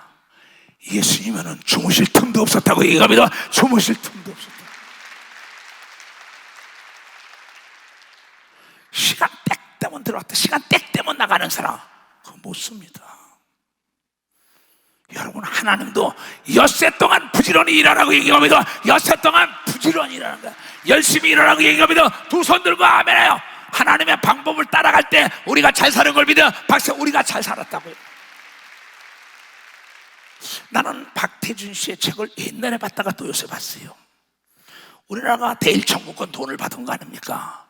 예수님은 주무실 틈도 없었다고 얘기합니다. 주무실 틈도 없었다. 시간 땡 되면 들어왔다, 시간 땡 되면 나가는 사람 그거 못 씁니다. 여러분, 하나님도 엿새 동안 부지런히 일하라고 얘기합니다. 엿새 동안 부지런히 일하는 거야. 열심히 일하라고 얘기합니다. 두 손 들고 아멘해요. 하나님의 방법을 따라갈 때 우리가 잘 사는 걸 믿어. 박사, 우리가 잘 살았다고요. 나는 박태준 씨의 책을 옛날에 봤다가 또 요새 봤어요. 우리나라가 대일청구권 돈을 받은 거 아닙니까?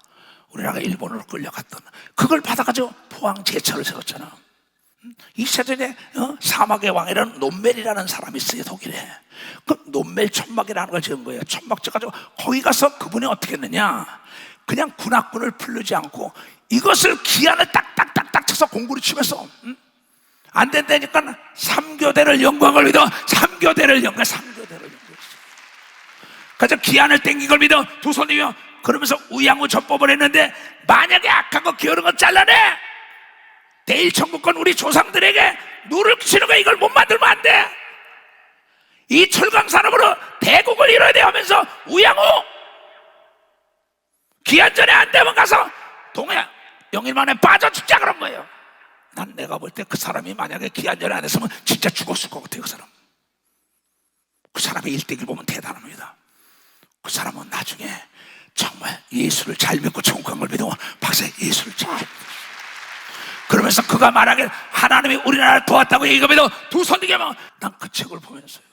우리나라가 일본으로 끌려갔던, 그걸 받아가지고 포항 제철을 세웠잖아. 2차전에 사막의 왕이라는 논멜이라는 사람이 있어요, 독일에. 그 논멜 천막이라는 걸 지은 거예요. 천막 지어가지고 거기 가서 그분이 어떻게 했느냐, 그냥 군악군을 풀르지 않고 이것을 기한을 딱딱딱딱 쳐서 공구를 치면서 안 된다니까 3교대를 연구한 걸 믿어. 3교대를 연구했어. 그래서 기한을 땡긴 걸 믿어. 두 손이며 그러면서 우양우 전법을 했는데, 만약에 악한 거 게으른 거 잘라내, 대일청구권 우리 조상들에게 누를 치는 거 이걸 못 만들면 안 돼. 이 철강산업으로 대국을 이뤄야 돼 하면서 우양우 기한 전에 안 되면 가서 동해 영일만에 빠져 죽자 그런 거예요. 난 내가 볼 때 그 사람이 만약에 기한 전에 안 했으면 진짜 죽었을 것 같아요. 그 사람. 그 사람의 일대기를 보면 대단합니다. 그 사람은 나중에 정말 예수를 잘 믿고 천국 간 걸 믿으면 박사 예수를 잘 믿어. 그러면서 그가 말하길 하나님이 우리나라를 도왔다고 얘기하면 두 손 들게 하면 난 그 책을 보면서요.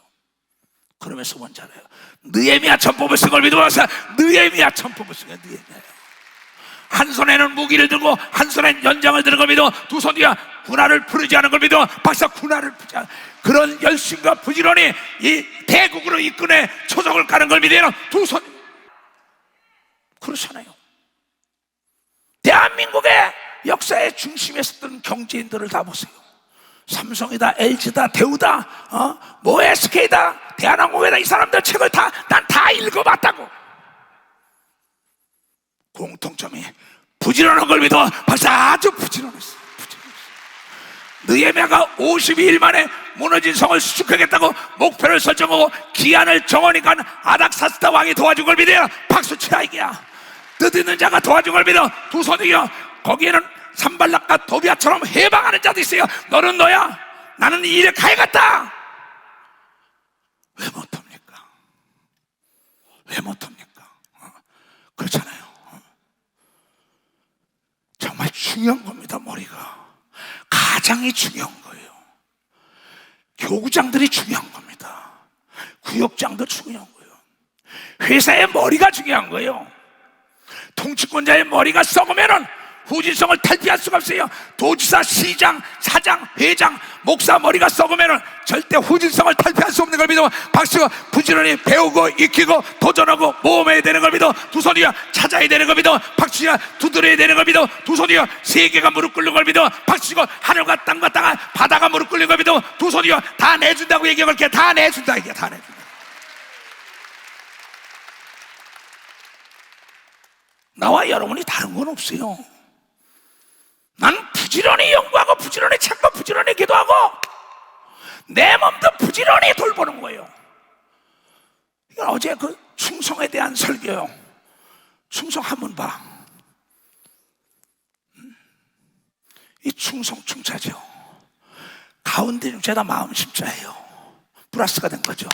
그러면서 뭔지 알아요? 느헤미야 전법을 쓴 걸 믿으면 느헤미야 전법을 쓴 거야. 느헤미야. 한 손에는 무기를 들고 한 손에는 연장을 드는 걸 믿어. 두 손 뒤에 군화를 부르지 않은 걸 믿어. 박사 군화를 부르지 않은 그런 열심과 부지런히 이 대국으로 이끈에 초석을 가는 걸 믿어요. 두 손. 그렇잖아요. 대한민국의 역사의 중심에 섰던 경제인들을 다 보세요. 삼성이다, LG다, 대우다, 뭐 SK다, 대한항공이다, 이 사람들 책을 난 다 읽어봤다고. 공통점이 부지런한 걸 믿어. 박사 아주 부지런했어. 느헤미야가 52일 만에 무너진 성을 수축하겠다고 목표를 설정하고 기한을 정하니까 아닥사스다 왕이 도와준 걸 믿어요. 박수 치라 이게야. 뜻있는 자가 도와준 걸 믿어. 두 손이요. 거기에는 산발락과 도비아처럼 해방하는 자도 있어요. 너는 너야, 나는 이 일에 가야겠다. 왜 못합니까? 왜 못합니까? 그렇잖아요. 정말 중요한 겁니다. 머리가 가장이 중요한 거예요. 교구장들이 중요한 겁니다. 구역장도 중요한 거예요. 회사의 머리가 중요한 거예요. 통치권자의 머리가 썩으면은 후진성을 탈피할 수가 없어요. 도지사, 시장, 사장, 회장, 목사 머리가 썩으면은 절대 후진성을 탈피할 수 없는 걸 믿어. 박수가 부지런히 배우고 익히고 도전하고 모험해야 되는 걸 믿어. 두 손이야 찾아야 되는 걸 믿어. 박수가 두드려야 되는 걸 믿어. 두 손이야 세계가 무릎 꿇는 걸 믿어. 박수가 하늘과 땅과 땅 바다가 무릎 꿇는 걸 믿어. 두 손이야 다 내준다고 얘기할게. 다 내준다 이게 다 내준다. 나와 여러분이 다른 건 없어요. 난 부지런히 연구하고 부지런히 찾고 부지런히 기도하고 내 몸도 부지런히 돌보는 거예요. 이건 어제 그 충성에 대한 설교요. 충성 한번 봐. 이 충성 충차죠. 가운데 중차다 마음 십자예요. 플러스가 된 거죠.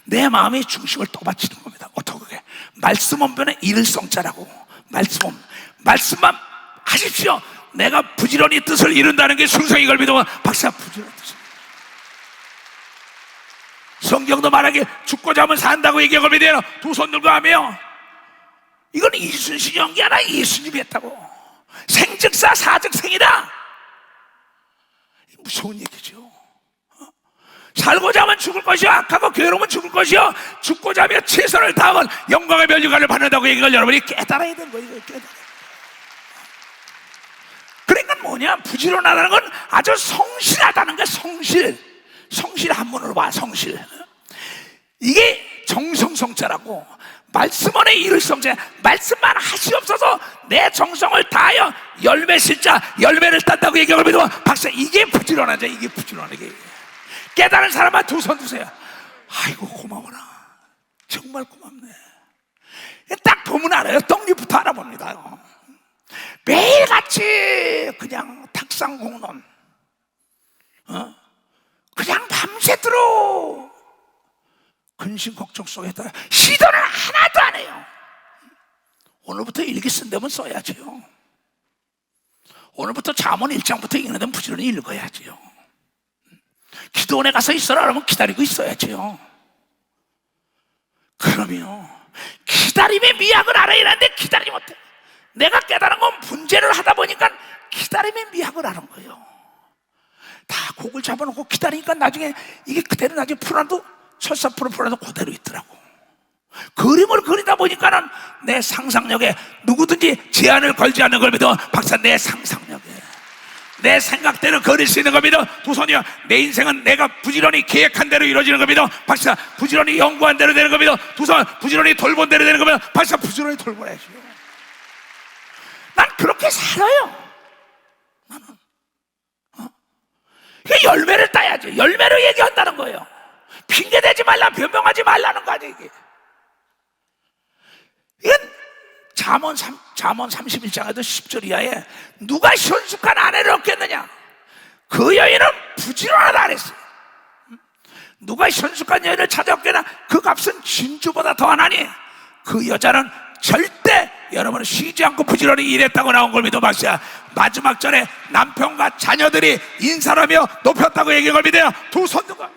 내 마음의 중심을 또 바치는 겁니다. 어떻게? 말씀 언변에 일성자라고. 말씀만 하십시오. 내가 부지런히 뜻을 이룬다는 게 충성이 걸리면 박사 부지런히 뜻을. 성경도 말하기에 죽고자 하면 산다고 얘기하고 믿어요. 두 손 들고 하며. 이건 이순신이 한 게 아니라 예수님이 했다고. 생즉사 사즉생이다. 무서운 얘기죠. 살고자 하면 죽을 것이요 악하고 괴로우면 죽을 것이요 죽고자 하면 최선을 다하면 영광의 면류관을 받는다고 얘기를 여러분이 깨달아야 되는 거예요. 그러니까 뭐냐, 부지런하다는 건 아주 성실하다는 거야. 성실 한문으로 봐. 성실. 이게 정성성자라고. 말씀 안에 이를 성자. 말씀만 하시옵소서. 내 정성을 다하여 열매 실자 열매를 딴다고 얘기하고 믿으면 박사, 이게 부지런한 자. 이게 부지런하게 깨달은 사람만 두 손 드세요. 아이고 고마워라. 정말 고맙네. 딱 보면 알아요. 떡잎부터 알아봅니다. 매일같이 그냥 탁상공론, 그냥 밤새도록 근심 걱정 속에 시도를 하나도 안 해요. 오늘부터 일기 쓴다면 써야지요. 오늘부터 잠언 1장부터 읽는 데는 부지런히 읽어야지요. 기도원에 가서 있어라 그러면 기다리고 있어야지요. 그러면 기다림의 미학을 알아야 하는데 기다리지 못해. 내가 깨달은 건 분재를 하다 보니까 기다림의 미학을 아는 거예요. 다 곡을 잡아놓고 기다리니까 나중에 이게 그대로 나중에 풀어놔도 철사풀을 풀어놔도 그대로 있더라고. 그림을 그리다 보니까는 내 상상력에 누구든지 제한을 걸지 않는 걸 믿어. 박사, 내 상상력에 내 생각대로 그릴 수 있는 겁니다. 두 손이요. 내 인생은 내가 부지런히 계획한 대로 이루어지는 겁니다. 박사, 부지런히 연구한 대로 되는 겁니다. 두 손, 부지런히 돌본 대로 되는 겁니다. 박사, 부지런히 돌보야지요. 난 그렇게 살아요. 나는 이게 열매를 따야지. 열매로 얘기한다는 거예요. 핑계대지 말라, 변명하지 말라는 거 아니에요. 이건 잠언 31장에도 10절 이하에 누가 현숙한 아내를 얻겠느냐? 그 여인은 부지런하다 그랬어요. 누가 현숙한 여인을 찾아 얻겠나? 그 값은 진주보다 더하나니 그 여자는 절대 여러분은 쉬지 않고 부지런히 일했다고 나온 걸 믿어 마시야. 마지막 절에 남편과 자녀들이 인사하며 높였다고 얘기한 걸 믿어요. 두 손 들고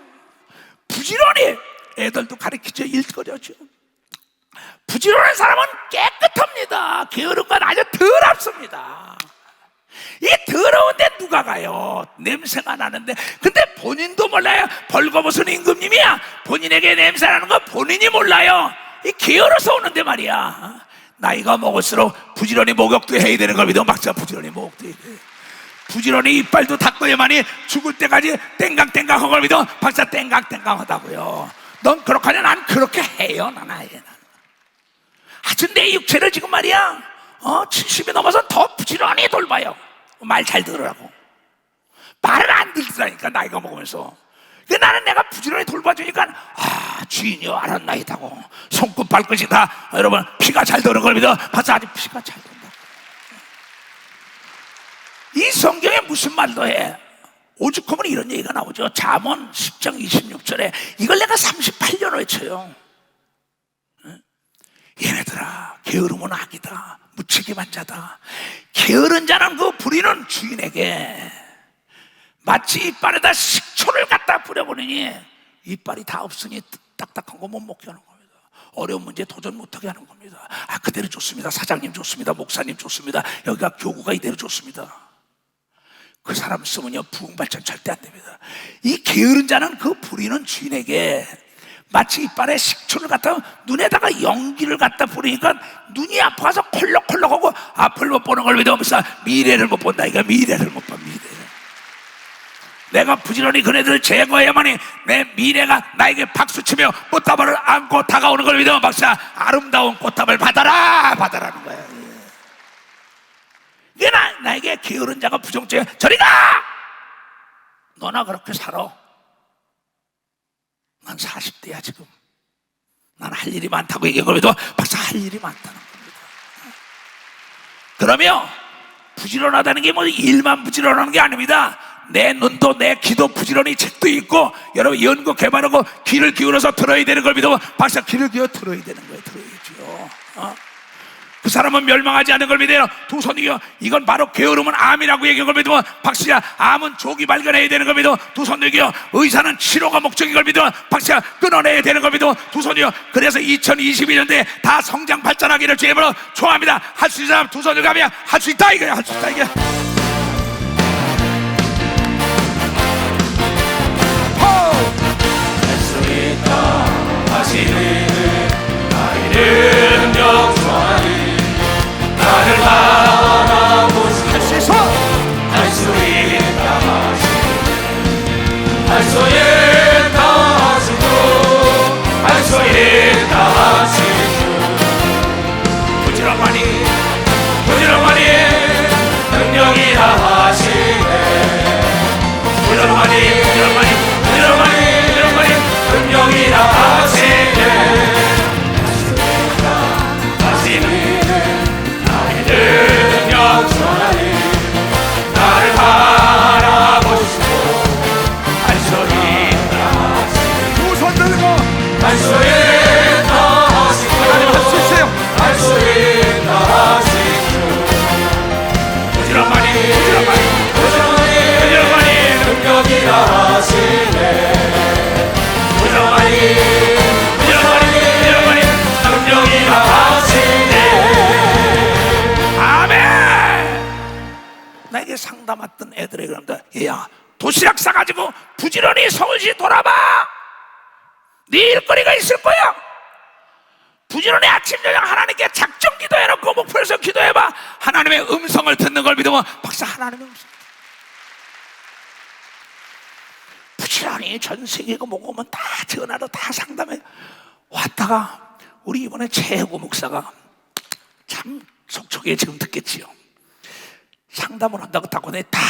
부지런히 애들도 가르치죠. 일거려죠. 부지런한 사람은 깨끗합니다. 게으른 건 아주 더럽습니다. 이 더러운데 누가 가요? 냄새가 나는데. 근데 본인도 몰라요. 벌거벗은 임금님이야. 본인에게 냄새 나는 거 본인이 몰라요. 이 게으러서 오는데 말이야. 나이가 먹을수록 부지런히 목욕도 해야 되는 걸 믿어. 막상 부지런히 목욕도 해야 돼. 부지런히 이빨도 닦아야만이 죽을 때까지 땡강땡강 한 걸 믿어. 박사, 땡강땡강 하다고요. 넌 그렇게 하냐? 난 그렇게 해요. 난 아예. 아주 내 육체를 지금 말이야 70이 넘어서 더 부지런히 돌봐요. 말 잘 들으라고. 말을 안 듣더라니까 나이가 먹으면서. 나는 내가 부지런히 돌봐주니까 주인이여 알았나이다고. 손끝 발끝이 다 여러분 피가 잘 도는 걸 믿어. 봐서 아주 피가 잘 돈다. 이 성경에 무슨 말도 해. 오죽하면 이런 얘기가 나오죠. 잠언 10장 26절에 이걸 내가 38년 외쳐요. 얘네들아, 게으름은 악이다. 무책임한 자다. 게으른 자는 그 부리는 주인에게 마치 이빨에다 식초를 갖다 뿌려보느니 이빨이 다 없으니 딱딱한 거 못 먹게 하는 겁니다. 어려운 문제 도전 못하게 하는 겁니다. 그대로 좋습니다. 사장님 좋습니다. 목사님 좋습니다. 여기가 교구가 이대로 좋습니다. 그 사람 쓰면요 부흥발전 절대 안 됩니다. 이 게으른 자는 그 부리는 주인에게 마치 이빨에 식초를 갖다 눈에다가 연기를 갖다 뿌리니까 눈이 아파서 콜록콜록하고 앞을 못 보는 걸 믿으면서 미래를 못 본다. 이거 미래를 못 봐. 미래를. 내가 부지런히 그네들을 제거해야만이 내 미래가 나에게 박수치며 꽃다발을 안고 다가오는 걸 믿으면 박사 아름다운 꽃다발 받아라는 거야. 이게 나에게 게으른 자가 부정죄. 저리 가! 너나 그렇게 살아. 난 40대야 지금. 난 할 일이 많다고 얘기한 걸 믿어. 박사 할 일이 많다는 겁니다. 그러면 부지런하다는 게 뭐 일만 부지런한 게 아닙니다. 내 눈도 내 귀도 부지런히 책도 읽고 여러분 연구 개발하고 귀를 기울여서 들어야 되는 걸 믿어. 박사 귀를 기울여 들어야 되는 거예요. 들어야죠. 그 사람은 멸망하지 않는 걸 믿어요. 두 손이요. 이건 바로 게으름은 암이라고 얘기한 걸 믿으면 박수야. 암은 조기 발견해야 되는 걸 믿어. 두 손이요. 의사는 치료가 목적인 걸 믿어. 박수야. 끊어내야 되는 걸 믿어. 두 손이요. 그래서 2022년도에 다 성장 발전하기를 주님으로 초합니다. 할 수 있는 사람 두 손을 가면 할 수 있다 이거야. 할 수 있다 이거야. 할 수 있다 하시는 나의 능력 좋아하니 나를 바라보시고 할 수 있어. 할 수 있다 하시고 할 수 있다 하시고 할 수 있다 하시고 부지런하니 능력이라 하시네 부지런하니 능력이라 하시네 나의 능력 전하니 나를 바라보시고 할 수 있다 두 손 들고 할 수 있다 하시고 할 수 있어요. 할 수 있다 하시고 부지런하니 능력이라 하시네 능력이라 하시네 아멘. 나에게 상담 왔던 애들에게 그런다. 얘야 도시락 싸가지고 부지런히 서울시 돌아봐. 네 일거리가 있을 거야. 부지런히 아침 저녁 하나님께 작정 기도해놓고 목표에서 기도해봐. 하나님의 음성을 듣는 걸 믿으면 박사 하나님의 음성. 부지런히 전 세계가 먹으면 다 전화로 다 상담해 왔다가 우리 이번에 최혜구 목사가 참 속촉에 지금 듣겠지요. 상담을 한다고 딱 오더니 딱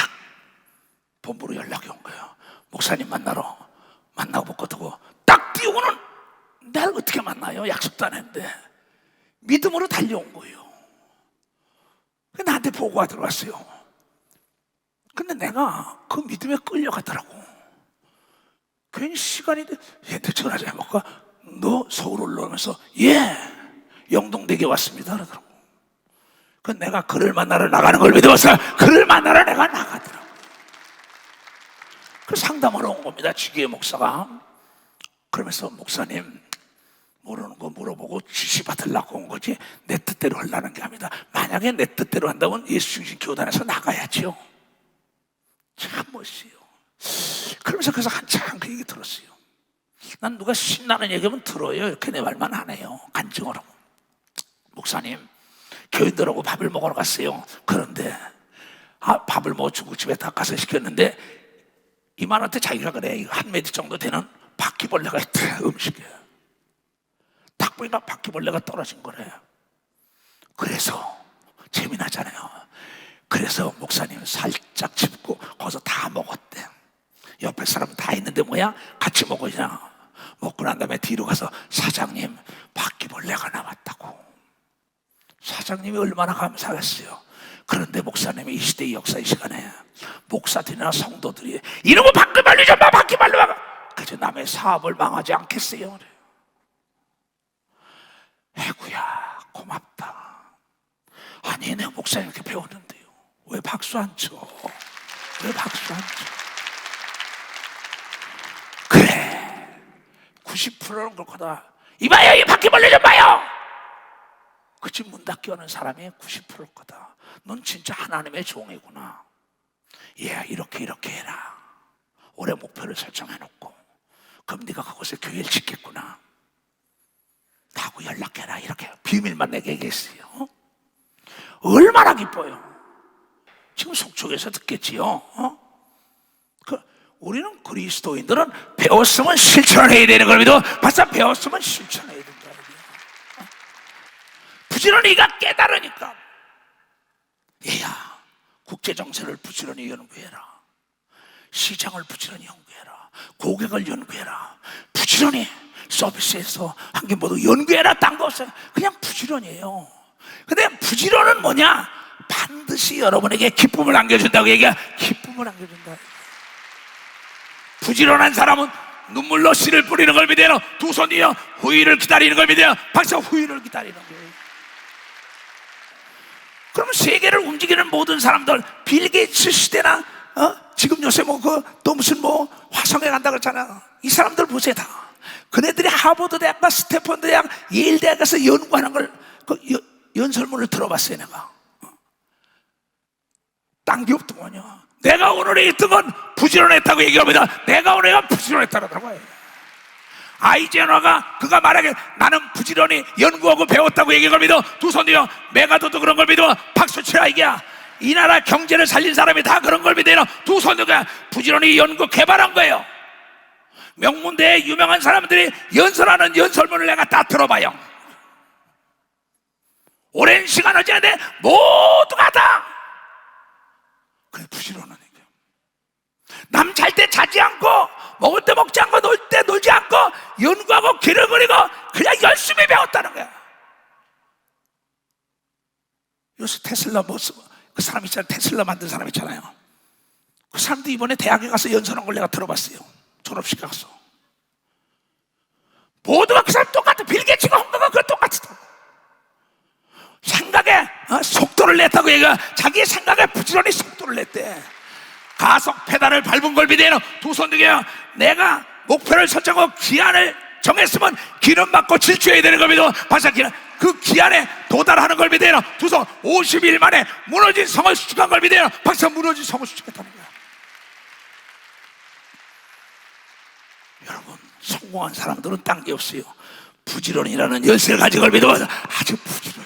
본부로 연락이 온 거예요. 목사님 만나고 먹거든. 딱 띄우고는 날 어떻게 만나요? 약속도 안 했는데 믿음으로 달려온 거예요. 나한테 보고가 들어왔어요. 근데 내가 그 믿음에 끌려가더라고. 괜히 시간이 돼. 얘한테 전화 좀 해볼까? 너 서울 올라오면서 예 영동대교 왔습니다 그러더라고. 그 내가 그를 만나러 나가는 걸 믿어서 그를 만나러 내가 나가더라고. 그 상담하러 온 겁니다. 지기의 목사가. 그러면서 목사님 모르는 거 물어보고 지시 받으려고 온 거지 내 뜻대로 하려는 게 아니다. 만약에 내 뜻대로 한다면 예수 중심 교단에서 나가야죠. 참 멋있어요. 그러면서 그래서 한참 그 얘기 들었어요. 난 누가 신나는 얘기하면 들어요. 이렇게 내 말만 안 해요. 간증으로. 목사님 교인들하고 밥을 먹으러 갔어요. 그런데 밥을 뭐 중국집에 다 가서 시켰는데 이만한테 자기가 그래 한 메디 정도 되는 바퀴벌레가 있대 음식에. 딱 보니까 바퀴벌레가 떨어진 거래요. 그래서 재미나잖아요. 그래서 목사님 살짝 짚고 거기서 다 먹었대. 옆에 사람 다 있는데 뭐야? 같이 먹으냐. 먹고 난 다음에 뒤로 가서 사장님 바퀴벌레가 남았다고. 사장님이 얼마나 감사하겠어요. 그런데 목사님이 이 시대의 역사의 시간에 목사들이나 성도들이 이러고 바퀴벌레 좀 봐 바퀴벌레가 그저 남의 사업을 망하지 않겠어요. 그래. 애구야 고맙다. 아니 내가 목사님 이렇게 배웠는데요. 왜 박수 안 쳐? 왜 박수 안 쳐? 그래 90%는 그렇거다. 이봐요 이 바퀴벌레 좀 봐요. 그 집 문 닫기 하는 사람이 90%일 거다. 넌 진짜 하나님의 종이구나. 예 이렇게 해라. 올해 목표를 설정해놓고 그럼 네가 그곳에 교회를 짓겠구나. 하고 연락해라. 이렇게 비밀만 내게 얘기했어요. 얼마나 기뻐요. 지금 속촉에서 듣겠지요. 우리는 그리스도인들은 배웠으면 실천해야 되는 걸 믿어. 바싹 배웠으면 실천해야 된다. 부지런히가 깨달으니까 얘야 국제정세를 부지런히 연구해라. 시장을 부지런히 연구해라. 고객을 연구해라. 부지런히 서비스에서 한 게 모두 연구해라. 딴 거 없어요. 그냥 부지런히해요. 근데 부지런은 뭐냐? 반드시 여러분에게 기쁨을 안겨준다고 얘기해. 기쁨을 안겨준다. 부지런한 사람은 눈물로 씨를 뿌리는 걸 믿어요. 두 손이요 후일을 기다리는 걸 믿어요. 박사 후일을 기다리는 거예요. 그럼 세계를 움직이는 모든 사람들, 빌 게이츠 시대나 지금 요새 또 무슨 화성에 간다 그러잖아. 이 사람들 보세요. 다 그네들이 하버드 대학과 스탠퍼드 대학, 예일 대학에서 연구하는 걸 연설문을 들어봤어요. 내가 딴 게 없더군요. 내가 오늘 1등은 부지런했다고 얘기합니다. 내가 오늘 부지런했다고 해요. 아이젠화가 그가 말하길 나는 부지런히 연구하고 배웠다고 얘기한 걸 믿어. 두 손이요 메가도도 그런 걸 믿어. 박수 치라 이게야. 이 나라 경제를 살린 사람이 다 그런 걸 믿어요. 두 손이가 부지런히 연구 개발한 거예요. 명문대의 유명한 사람들이 연설하는 연설문을 내가 다 들어봐요. 오랜 시간을 지났는데 모두가 다 그래 부지런하니까. 남 잘 때 자지 않고, 먹을 때 먹지 않고, 놀 때 놀지 않고, 연구하고 길을 그리고 그냥 열심히 배웠다는 거야. 요새 테슬라 그 사람 있잖아요. 테슬라 만든 사람 있잖아요. 그 사람도 이번에 대학에 가서 연설한 걸 내가 들어봤어요. 졸업식 가서. 모두가 그 사람 똑같아. 빌 게이츠가 한 거가 그거 똑같아. 생각에 속도를 냈다고 얘기해. 자기의 생각에 부지런히 속도를 냈대. 가속 페달을 밟은 걸 믿어요. 두 손 등에요. 내가 목표를 설정하고 기한을 정했으면 기름 맞고 질주해야 되는 걸 믿어. 박사 기한 그 기한에 도달하는 걸 믿어요. 두 손 50일 만에 무너진 성을 수축한 걸 믿어요. 박사 무너진 성을 수축했다는 거야. 여러분 성공한 사람들은 딴 게 없어요. 부지런이라는 열쇠를 가진 걸 믿어. 아주 부지런히.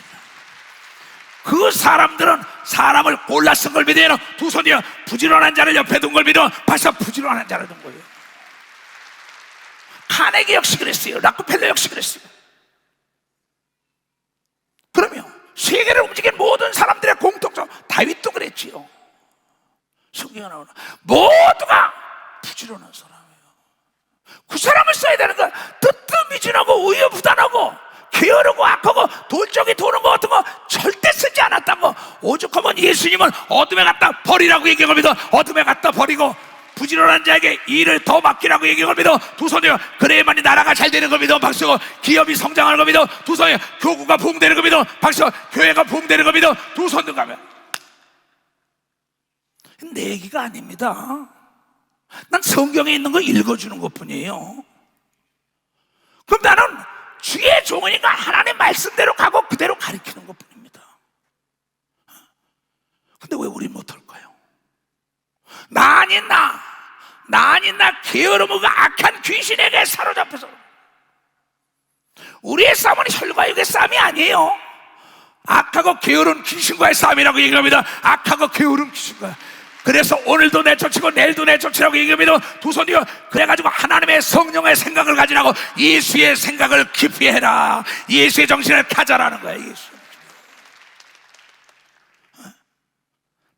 그 사람들은 사람을 골라 쓴 걸 믿어요. 두 손이요 부지런한 자를 옆에 둔 걸 믿어. 벌써 부지런한 자를 둔 거예요. 카네기 역시 그랬어요. 락커펠러 역시 그랬어요. 그러면 세계를 움직인 모든 사람들의 공통점, 다윗도 그랬지요. 성경에 나오는 모두가 부지런한 사람이에요. 그 사람을 써야 되는 거야. 뜨뜻미진하고 우유부단하고 게으르고 악하고 돌적이 도는 거 같은 거 절대 쓰지 않았다고. 오죽하면 예수님은 어둠에 갖다 버리라고 얘기한 겁니다. 어둠에 갖다 버리고 부지런한 자에게 일을 더 맡기라고 얘기한 겁니다. 두 손이요 그래야만이 나라가 잘 되는 겁니다. 박수고 기업이 성장하는 겁니다. 두 손이요 교구가 부흥되는 겁니다. 박수 교회가 부흥되는 겁니다. 두 손도 가면 내 얘기가 아닙니다. 난 성경에 있는 거 읽어주는 것 뿐이에요. 그럼 나는 주의 종이니까 하나님 말씀대로 가고 그대로 가르치는 것 뿐입니다. 근데 왜 우리 못할까요? 나 아닌 나 게으름과 악한 귀신에게 사로잡혀서. 우리의 싸움은 혈과 육의 싸움이 아니에요. 악하고 게으른 귀신과의 싸움이라고 얘기합니다. 악하고 게으른 귀신과. 그래서 오늘도 내쫓이고 내일도 내쫓으라고 얘기합니다. 두 손이요 그래가지고 하나님의 성령의 생각을 가지라고 예수의 생각을 깊이 해라. 예수의 정신을 가져라는 거예요. 예수.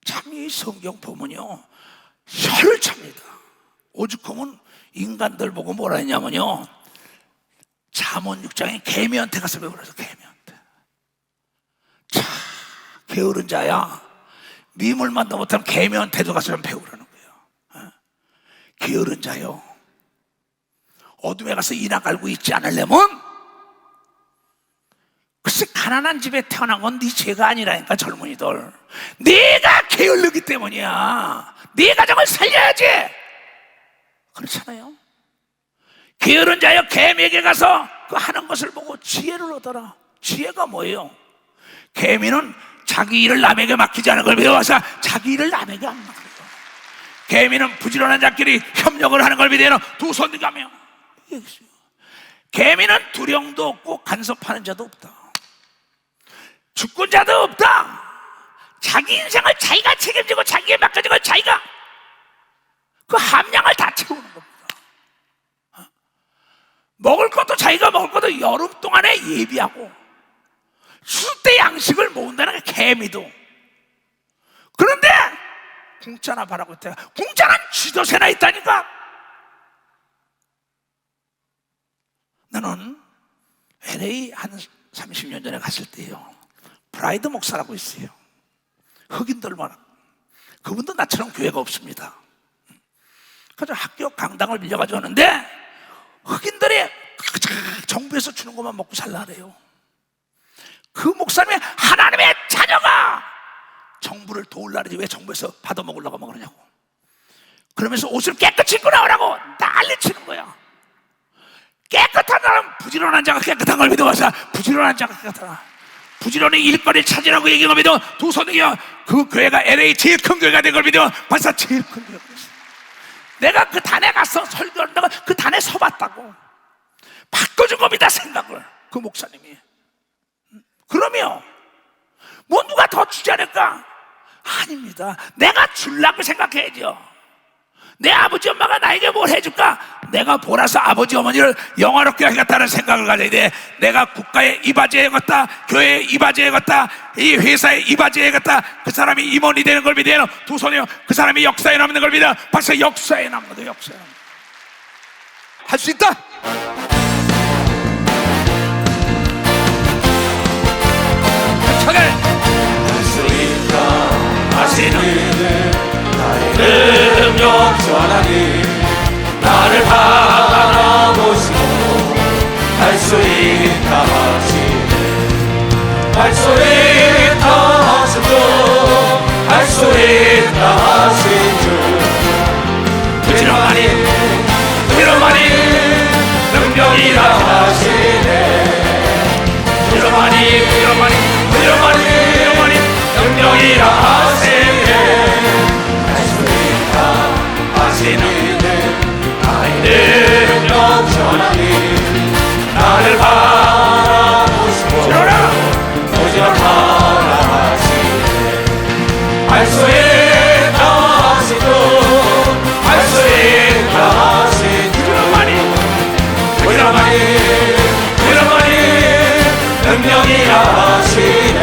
참 이 성경 보면요 혀를 찹니다. 오죽하면 인간들 보고 뭐라 했냐면요 잠언 6장에 개미한테 가서 배우라서 개미한테. 참 게으른 자야. 미물만도 못하면 개미한테도 가서 좀 배우라는 거예요. 게으른 자요 어둠에 가서 이나 갈고 있지 않으려면 글쎄 가난한 집에 태어난 건 네 죄가 아니라니까. 젊은이들 네가 게을르기 때문이야. 네 가정을 살려야지. 그렇잖아요. 게으른 자여 개미에게 가서 그 하는 것을 보고 지혜를 얻어라. 지혜가 뭐예요? 개미는 자기 일을 남에게 맡기지 않은 걸 배워서 자기 일을 남에게 안 맡겨요. 개미는 부지런한 자끼리 협력을 하는 걸 믿어요. 두 손 가며. 개미는 두령도 없고 간섭하는 자도 없다. 죽은 자도 없다. 자기 인생을 자기가 책임지고 자기에 맡겨진 걸 자기가 그 함량을 다 채우는 겁니다. 먹을 것도 자기가 먹을 것도 여름 동안에 예비하고 술 때 양식을 모은다는 게 개미도. 그런데 궁짜나 바라고 있대요. 궁짜는 쥐도새나 있다니까. 나는 LA 한 30년 전에 갔을 때요 브라이드 목사라고 있어요. 흑인들만. 그분도 나처럼 교회가 없습니다. 그저 학교 강당을 빌려가지고 하는데 흑인들이 정부에서 주는 것만 먹고 살라래요. 그 목사님이 하나님의 자녀가 정부를 도우려지 왜 정부에서 받아먹으려고 그러냐고. 그러면서 옷을 깨끗이 입고 나오라고 난리치는 거야. 깨끗한 사람, 부지런한 자가 깨끗한 걸 믿어봐서 부지런한 자가 깨끗하다. 부지런히 일거리를 찾으라고 얘기한 걸 믿어 두 손이요. 그 교회가 LA 제일 큰 교회가 된 걸 믿어 벌써 제일 큰 교회가 됐어. 내가 그 단에 가서 설교한다고 그 단에 서봤다고. 바꿔준 겁니다, 생각을. 그 목사님이. 그러면 뭐 누가 더 주지 않을까? 아닙니다. 내가 주려고 생각해야죠. 내 아버지 엄마가 나에게 뭘 해줄까? 내가 보라서 아버지 어머니를 영화롭게 하겠다는 생각을 가져야 돼. 내가 국가에 이바지해야겠다, 교회에 이바지해야겠다, 이 회사에 이바지해야겠다. 그 사람이 임원이 되는 걸 믿어요. 두 손이요. 그 사람이 역사에 남는 걸 믿어. 벌써 역사에 남는 거예요. 역사에 남는 거. 할 수 있다. 할수 있다 하시는 나의 능력 주 하나님 나를 바라보시고 할 수 있다 하시네 할 수 있다 하신 주 할 수 있다 하신 주 부지런하니 능력이라 하시네 부지런하니 능력이라 하시네 할 수 있다 하시는 나의 능력 전하니 나를 바라보시고 부지런하라 하시네 할 수 있다 하시고 할 수 있다 하시니 부지런하니 능력이라 하시네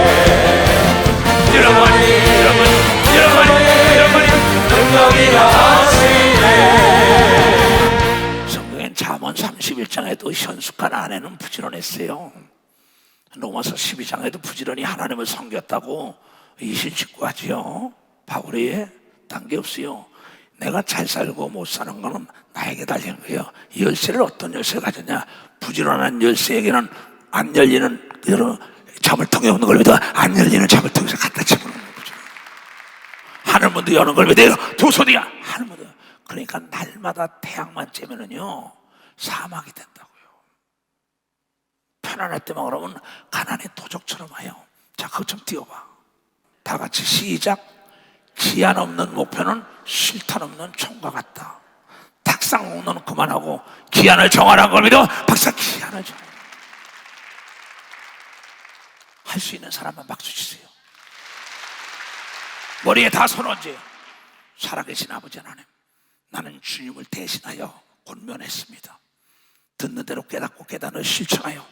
성경엔 잠언 31장에도 현숙한 아내는 부지런했어요. 로마서 12장에도 부지런히 하나님을 섬겼다고 이신직구하지요. 바울이 딴 게 없어요. 내가 잘 살고 못 사는 거는 나에게 달린 거예요. 이 열쇠를 어떤 열쇠를 가졌냐? 부지런한 열쇠에게는 안 열리는 여러 자물통에 없는 걸 믿어 안 열리는 자물통에서 갖다 집어넣는 거죠. 하늘문도 여는 걸 믿어요. 두 손이야 하늘문도. 그러니까 날마다 태양만 쬐면은요 사막이 된다고요. 편안할 때만 그러면 가난의 도적처럼 와요. 자, 그거 좀 띄워봐. 다 같이 시작. 기한 없는 목표는 실탄 없는 총과 같다. 탁상 공로는 그만하고 기한을 정하라는 걸 믿어. 박사 기한을 정하. 할 수 있는 사람만 박수 치세요. 머리에 다 손 얹어요. 살아계신 아버지 하나님, 나는 주님을 대신하여 권면했습니다. 듣는 대로 깨닫고 깨닫는 실천하여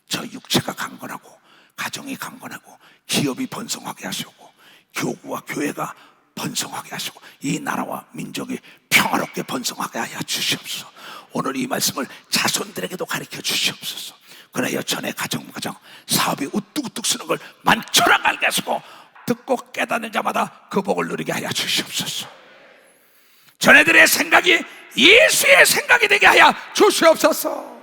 저 육체가 강건하고 가정이 강건하고 기업이 번성하게 하시고 교구와 교회가 번성하게 하시고 이 나라와 민족이 평화롭게 번성하게 하여 주시옵소서. 오늘 이 말씀을 자손들에게도 가르쳐 주시옵소서. 그래야 전에 가정 사업이 우뚝우뚝 쓰는 걸 만천하게 알게 하시고 듣고 깨닫는 자마다 그 복을 누리게 하여 주시옵소서. 전애들의 생각이 예수의 생각이 되게 하여 주시옵소서.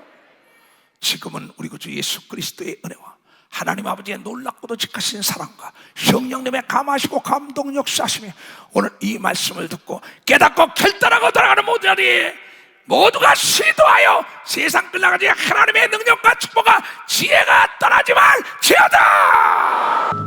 지금은 우리 구주 예수 그리스도의 은혜와 하나님 아버지의 놀랍고도 직하신 사랑과 성령님의 감하시고 감동 역사하심이 오늘 이 말씀을 듣고 깨닫고 결단하고 돌아가는 모두들이 모두가 시도하여 세상 끝나가지 하나님의 능력과 축복과 지혜가 떠나지 말지어다.